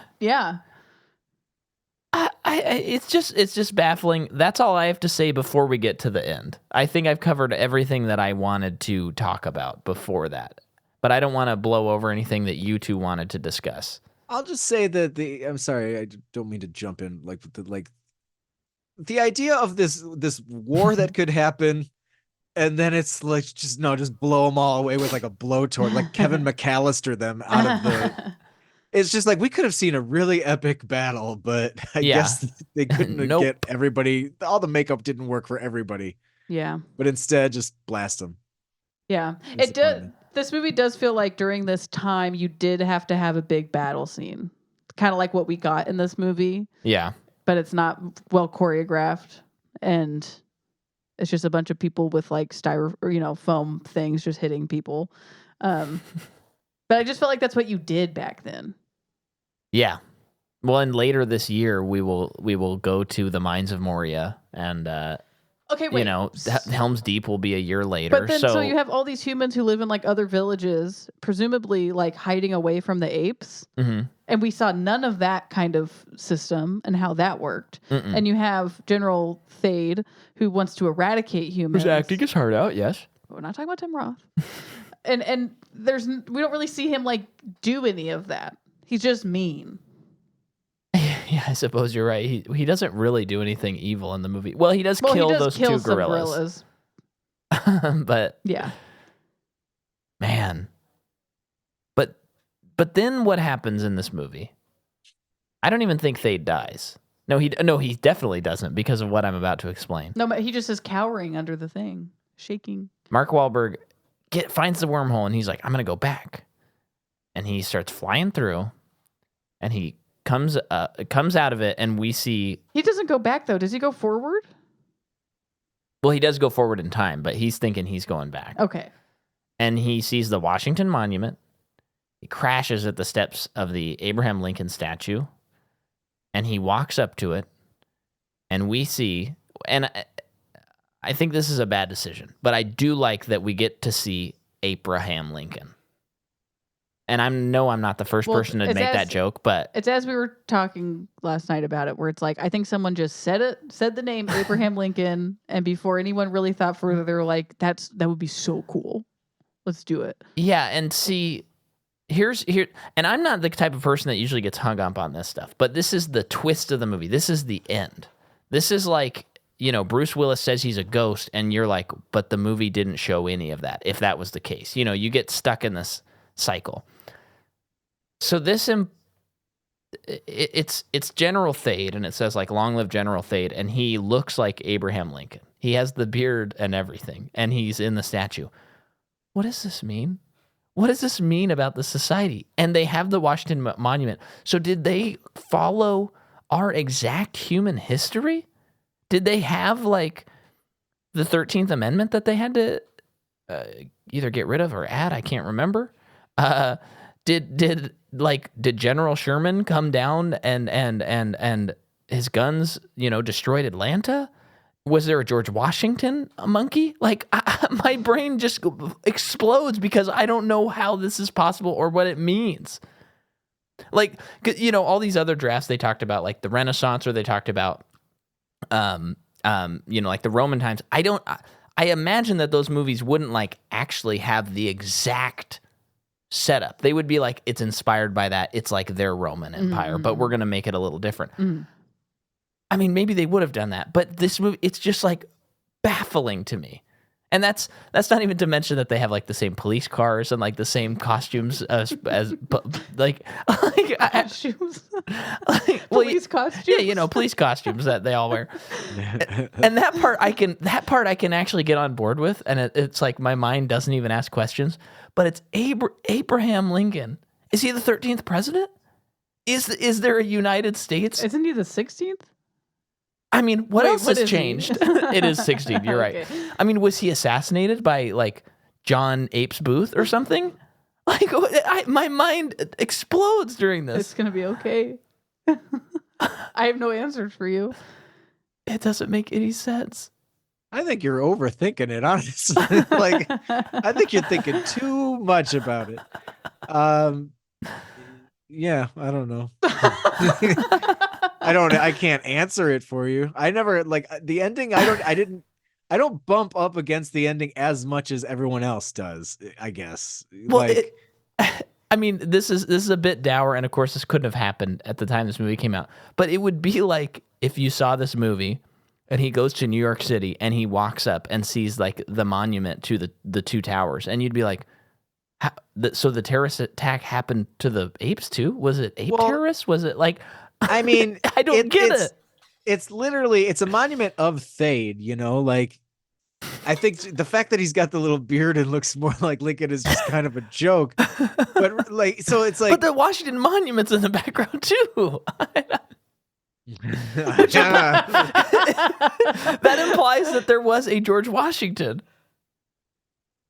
Speaker 1: It's just baffling. That's all I have to say before we get to the end. I think I've covered everything that I wanted to talk about before that, but I don't want to blow over anything that you two wanted to discuss.
Speaker 3: I'll just say that I'm sorry, I don't mean to jump in, the idea of this war that could happen, and then it's like just blow them all away with like a blowtorch, like Kevin McAllister them out of the. It's just like we could have seen a really epic battle, but I guess they couldn't get everybody. All the makeup didn't work for everybody.
Speaker 2: Yeah.
Speaker 3: But instead, just blast them.
Speaker 2: Yeah. It does. This movie does feel like during this time, you did have to have a big battle scene. Kind of like what we got in this movie.
Speaker 1: Yeah.
Speaker 2: But it's not well choreographed. And it's just a bunch of people with like foam things just hitting people. But I just felt like that's what you did back then. Yeah.
Speaker 1: Well, and later this year we will go to the Mines of Moria, and
Speaker 2: okay, wait.
Speaker 1: Helm's Deep will be a year later.
Speaker 2: But then, so you have all these humans who live in like other villages, presumably like hiding away from the apes, and we saw none of that kind of system and how that worked. And you have General Thade who wants to eradicate humans.
Speaker 1: Who's acting his heart out? Yes.
Speaker 2: We're not talking about Tim Roth. and we don't really see him like do any of that. He's just mean.
Speaker 1: Yeah, I suppose you're right. He doesn't really do anything evil in the movie. Well, he does kill those two gorillas. But
Speaker 2: yeah,
Speaker 1: man. But then what happens in this movie? I don't even think Thade dies. No, he definitely doesn't, because of what I'm about to explain.
Speaker 2: No, but he just is cowering under the thing, shaking.
Speaker 1: Mark Wahlberg finds the wormhole, and he's like, I'm gonna go back. And he starts flying through, and he comes out of it, and we see...
Speaker 2: He doesn't go back, though. Does he go forward?
Speaker 1: Well, he does go forward in time, but he's thinking he's going back.
Speaker 2: Okay.
Speaker 1: And he sees the Washington Monument. He crashes at the steps of the Abraham Lincoln statue, and he walks up to it, and we see... And I think this is a bad decision, but I do like that we get to see Ape-raham Lincoln. And I'm not the first person to make that joke, but
Speaker 2: it's as we were talking last night about it, where it's like, I think someone just said the name Abraham Lincoln, and before anyone really thought further, they were like, that would be so cool. Let's do it.
Speaker 1: Yeah, and see, and I'm not the type of person that usually gets hung up on this stuff, but this is the twist of the movie. This is the end. This is like, Bruce Willis says he's a ghost, and you're like, but the movie didn't show any of that, if that was the case. You get stuck in this cycle. So this, it's General Thade, and it says like, long live General Thade, and he looks like Abraham Lincoln. He has the beard and everything, and he's in the statue. What does this mean? What does this mean about the society? And they have the Washington Monument. So did they follow our exact human history? Did they have like the 13th Amendment that they had to either get rid of or add? I can't remember. Did General Sherman come down and his guns, destroyed Atlanta? Was there a George Washington monkey? Like, my brain just explodes because I don't know how this is possible or what it means. Like, all these other drafts they talked about, like the Renaissance, or they talked about, like the Roman times. I imagine that those movies wouldn't like actually have the exact setup. They would be like, it's inspired by that. It's like their Roman Empire, but we're going to make it a little different. I mean, maybe they would have done that, but this movie, it's just like baffling to me. And that's not even to mention that they have like the same police cars and like the same costumes as
Speaker 2: costumes. Police costumes.
Speaker 1: Yeah, police costumes that they all wear. And that part I can actually get on board with, and it's like my mind doesn't even ask questions. But it's Ape-raham Lincoln. Is he the 13th president? Is there a United States?
Speaker 2: Isn't he the 16th?
Speaker 1: I mean, what else has changed? It is 16. You're right.
Speaker 2: Okay.
Speaker 1: I mean, was he assassinated by like John Apes Booth or something? Like, my mind explodes during this.
Speaker 2: It's gonna be okay. I have no answers for you.
Speaker 1: It doesn't make any sense.
Speaker 3: I think you're overthinking it, honestly. Like, I think you're thinking too much about it. Yeah, I don't know. I can't answer it for you. I never like the ending. I don't bump up against the ending as much as everyone else does, I guess.
Speaker 1: Well, I mean, this is a bit dour, and of course this couldn't have happened at the time this movie came out. But it would be like if you saw this movie and he goes to New York City and he walks up and sees like the monument to the two towers, and you'd be like, so the terrorist attack happened to the apes too? Was it terrorists? Was it like? I
Speaker 3: mean,
Speaker 1: I don't get it.
Speaker 3: It's literally, it's a monument of Thade, like, I think the fact that he's got the little beard and looks more like Lincoln is just kind of a joke. But like, so it's like,
Speaker 1: but the Washington Monument's in the background too. That implies that there was a George Washington.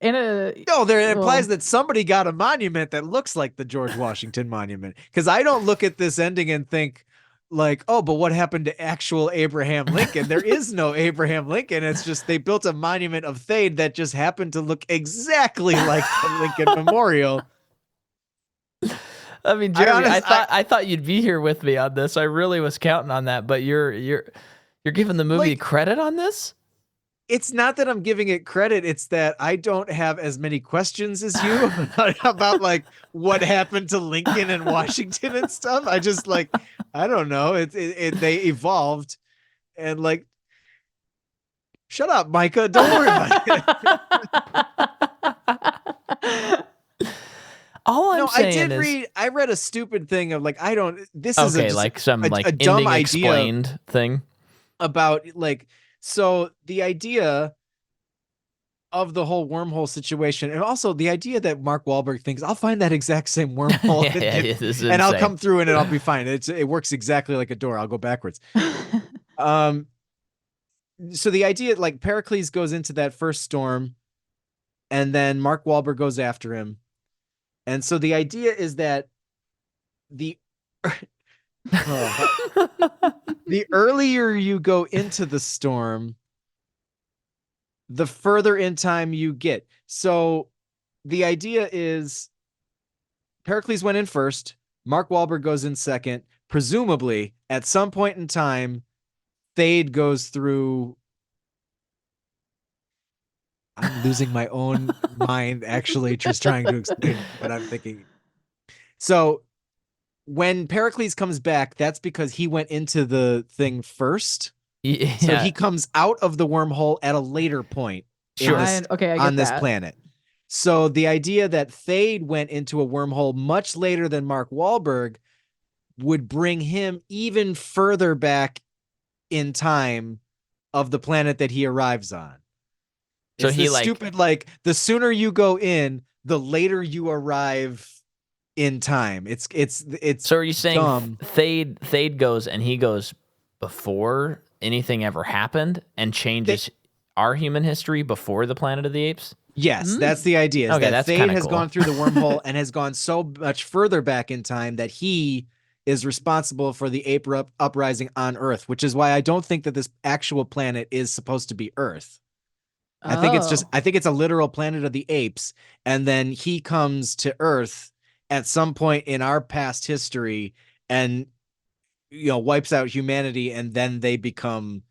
Speaker 3: It implies that somebody got a monument that looks like the George Washington monument. Because I don't look at this ending and think like, oh, but what happened to actual Abraham Lincoln? There is no Abraham Lincoln. It's just they built a monument of Thade that just happened to look exactly like the Lincoln Memorial.
Speaker 1: I mean, Jeremy, I thought you'd be here with me on this. I really was counting on that, but you're giving the movie credit on this?
Speaker 3: It's not that I'm giving it credit. It's that I don't have as many questions as you about like what happened to Lincoln and Washington and stuff. I just like, I don't know. They evolved, and like, shut up, Micah. Don't worry about it.
Speaker 1: All I'm saying is,
Speaker 3: I read a stupid thing of like, this
Speaker 1: is
Speaker 3: like
Speaker 1: some like
Speaker 3: a dumb idea
Speaker 1: explained thing
Speaker 3: about like. So the idea of the whole wormhole situation, and also the idea that Mark Wahlberg thinks I'll find that exact same wormhole and I'll come through and I'll be fine. It works exactly like a door. I'll go backwards. So the idea, like Pericles goes into that first storm, and then Mark Wahlberg goes after him, and so the idea is that the earlier you go into the storm, the further in time you get. So the idea is Pericles went in first, Mark Wahlberg goes in second. Presumably, at some point in time, Thade goes through. I'm losing my own mind, actually, just trying to explain what I'm thinking. So when Pericles comes back, that's because he went into the thing first.
Speaker 1: Yeah.
Speaker 3: So he comes out of the wormhole at a later point on this planet. So the idea that Thade went into a wormhole much later than Mark Wahlberg would bring him even further back in time of the planet that he arrives on.
Speaker 1: So
Speaker 3: It's
Speaker 1: he
Speaker 3: this stupid, like, the sooner you go in, the later you arrive in time. It's
Speaker 1: So are you saying
Speaker 3: dumb.
Speaker 1: Thade goes and he goes before anything ever happened and changes our human history before the Planet of the Apes?
Speaker 3: Yes, that's the idea. Is
Speaker 1: Okay,
Speaker 3: that
Speaker 1: that's
Speaker 3: Thade
Speaker 1: kinda
Speaker 3: has
Speaker 1: cool.
Speaker 3: gone through the wormhole and has gone so much further back in time that he is responsible for the ape uprising on Earth, which is why I don't think that this actual planet is supposed to be Earth. I think it's a literal planet of the apes, and then he comes to Earth at some point in our past history and wipes out humanity, and then they become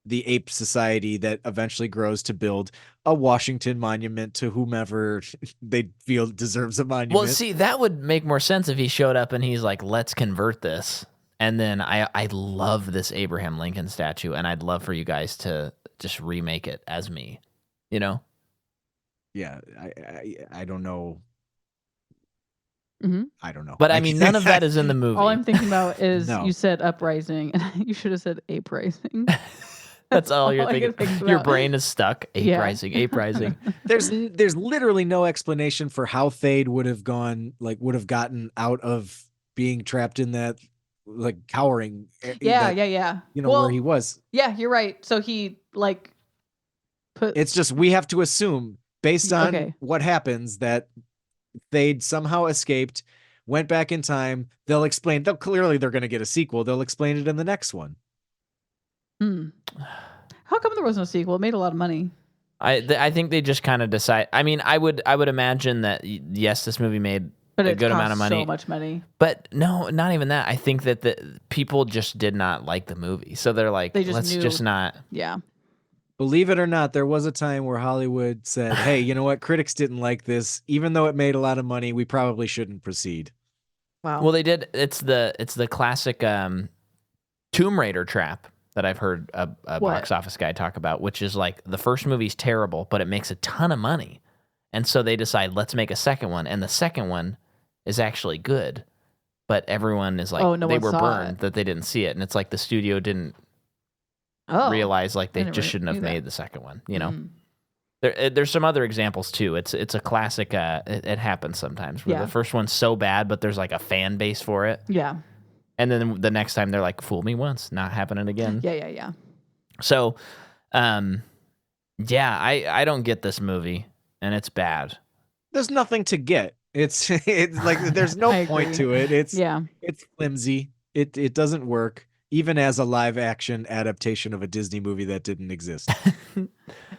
Speaker 3: the ape society that eventually grows to build a Washington monument to whomever they feel deserves a monument.
Speaker 1: Well, see, that would make more sense if he showed up and he's like, let's convert this. And then I love this Abraham Lincoln statue, and I'd love for you guys to just remake it as me,
Speaker 3: Yeah, I don't know.
Speaker 2: Mm-hmm.
Speaker 3: I don't know.
Speaker 1: But I mean, none of that is in the movie.
Speaker 2: All I'm thinking about is
Speaker 3: No.
Speaker 2: you said uprising, and you should have said ape rising.
Speaker 1: That's all you're
Speaker 2: all I
Speaker 1: thinking.
Speaker 2: can think
Speaker 1: Your
Speaker 2: about.
Speaker 1: brain is stuck. Ape rising.
Speaker 3: There's literally no explanation for how Thade would have gotten out of being trapped in that cowering.
Speaker 2: Yeah.
Speaker 3: Where he was.
Speaker 2: Yeah, you're right. So he
Speaker 3: It's just we have to assume based on what happens that Thade somehow escaped, went back in time. They'll explain. Clearly they're going to get a sequel. They'll explain it in the next one.
Speaker 2: How come there was no sequel? It made a lot of money.
Speaker 1: I think they just kind of decide. I mean, I would imagine that yes, this movie made a good amount of money.
Speaker 2: So much money.
Speaker 1: But no, not even that. I think that the people just did not like the movie, so they're like, let's just not.
Speaker 2: Yeah.
Speaker 3: Believe it or not, there was a time where Hollywood said, "Hey, you know what? Critics didn't like this, even though it made a lot of money. We probably shouldn't proceed."
Speaker 2: Wow.
Speaker 1: Well, they did. It's the classic Tomb Raider trap that I've heard a box office guy talk about, which is like the first movie's terrible, but it makes a ton of money, and so they decide let's make a second one, and the second one is actually good, but everyone is like they were burned that they didn't see it, and it's like the studio didn't realize like they just shouldn't have made the second one. There's some other examples too. It's a classic. It happens sometimes where the first one's so bad, but there's like a fan base for it.
Speaker 2: Yeah.
Speaker 1: And then the next time they're like, fool me once, not happening again.
Speaker 2: Yeah.
Speaker 1: So, I don't get this movie, and it's bad.
Speaker 3: There's nothing to get. It's like there's no point to it. It's flimsy. It doesn't work, even as a live action adaptation of a Disney movie that didn't exist.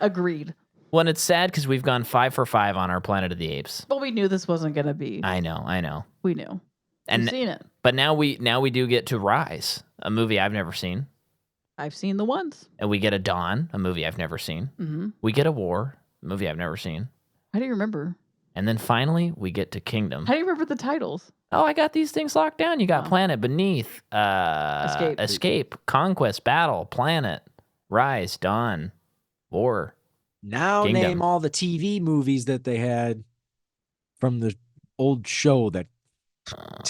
Speaker 2: Agreed.
Speaker 1: Well, and it's sad because we've gone 5 for 5 on our Planet of the Apes.
Speaker 2: But we knew this wasn't going to be.
Speaker 1: I know.
Speaker 2: We knew.
Speaker 1: And
Speaker 2: we've seen it.
Speaker 1: But now we do get to Rise, a movie I've never seen.
Speaker 2: I've seen the ones.
Speaker 1: And we get a Dawn, a movie I've never seen.
Speaker 2: Mm-hmm.
Speaker 1: We get a War, a movie I've never seen.
Speaker 2: How do you remember?
Speaker 1: And then finally, we get to Kingdom.
Speaker 2: How do you remember the titles?
Speaker 1: Oh, I got these things locked down. You got Planet, Beneath, Escape, Conquest, Battle, Planet, Rise, Dawn, War.
Speaker 3: Now
Speaker 1: Kingdom.
Speaker 3: Name all the TV movies that they had from the old show that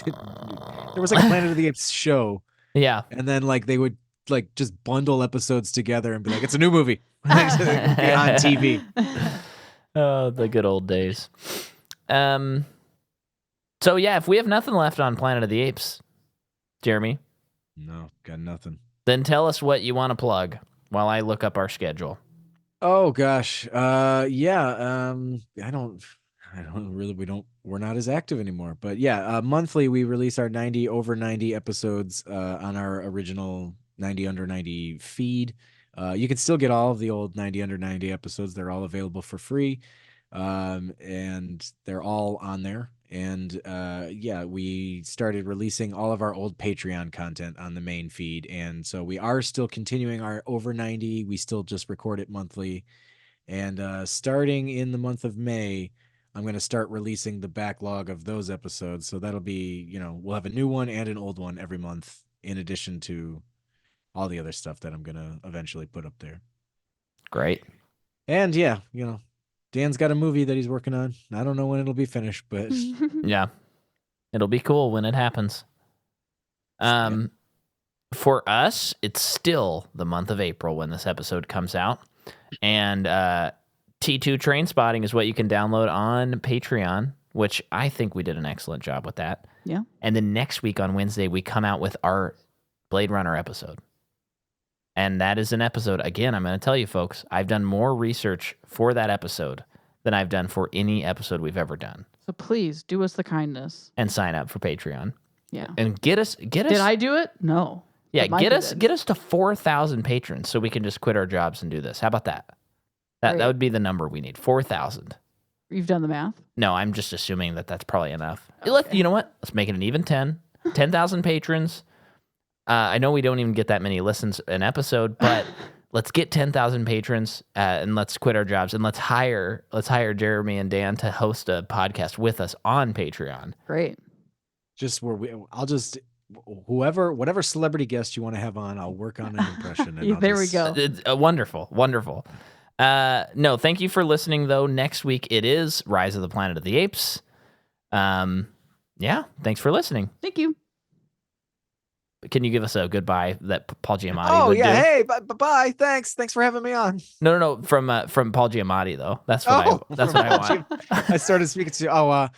Speaker 3: there was like a Planet of the Apes show.
Speaker 1: Yeah.
Speaker 3: And then they would just bundle episodes together and be like, it's a new movie. On TV.
Speaker 1: Oh, the good old days. So yeah, if we have nothing left on Planet of the Apes, Jeremy.
Speaker 3: No, got nothing.
Speaker 1: Then tell us what you want to plug while I look up our schedule.
Speaker 3: Oh gosh. We're not as active anymore, but monthly we release our 90 over 90 episodes on our original 90 under 90 feed. You can still get all of the old 90 under 90 episodes. They're all available for free. And they're all on there. And we started releasing all of our old Patreon content on the main feed. And so we are still continuing our over 90. We still just record it monthly. And starting in the month of May, I'm going to start releasing the backlog of those episodes. So that'll be, we'll have a new one and an old one every month, in addition to all the other stuff that I'm going to eventually put up there.
Speaker 1: Great.
Speaker 3: And Dan's got a movie that he's working on. I don't know when it'll be finished, but
Speaker 1: yeah, it'll be cool when it happens. For us, it's still the month of April when this episode comes out. And T2 Train Spotting is what you can download on Patreon, which I think we did an excellent job with that.
Speaker 2: Yeah.
Speaker 1: And then next week on Wednesday, we come out with our Blade Runner episode. And that is an episode, again, I'm going to tell you folks, I've done more research for that episode than I've done for any episode we've ever done.
Speaker 2: So please do us the kindness.
Speaker 1: And sign up for Patreon.
Speaker 2: Yeah.
Speaker 1: And get us.
Speaker 2: Did I do it? No.
Speaker 1: Yeah, get us to 4,000 patrons so we can just quit our jobs and do this. How about that? That would be the number we need. 4,000.
Speaker 2: You've done the math?
Speaker 1: No, I'm just assuming that that's probably enough.
Speaker 2: Okay.
Speaker 1: You know what? Let's make it an even 10. 10,000 patrons. I know we don't even get that many listens an episode, but let's get 10,000 patrons and let's quit our jobs and let's hire Jeremy and Dan to host a podcast with us on Patreon.
Speaker 2: Great.
Speaker 3: Whatever celebrity guest you want to have on, I'll work on an impression. And
Speaker 2: There we go.
Speaker 1: Wonderful. No, thank you for listening, though. Next week, it is Rise of the Planet of the Apes. Yeah, thanks for listening.
Speaker 2: Thank you.
Speaker 1: Can you give us a goodbye that Paul Giamatti would do?
Speaker 3: Hey, bye. Thanks for having me on.
Speaker 1: No, from Paul Giamatti, though. That's what I want.
Speaker 3: I started speaking to,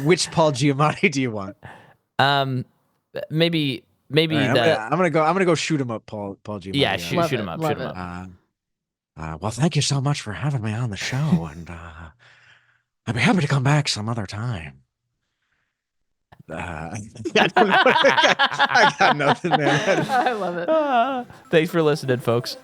Speaker 3: which Paul Giamatti do you want?
Speaker 1: Maybe
Speaker 3: right, I'm gonna go shoot him up, Paul Giamatti.
Speaker 1: Yeah, shoot him up.
Speaker 3: Well, thank you so much for having me on the show, and I'd be happy to come back some other time. I got nothing, man.
Speaker 2: I love it.
Speaker 1: Thanks for listening, folks.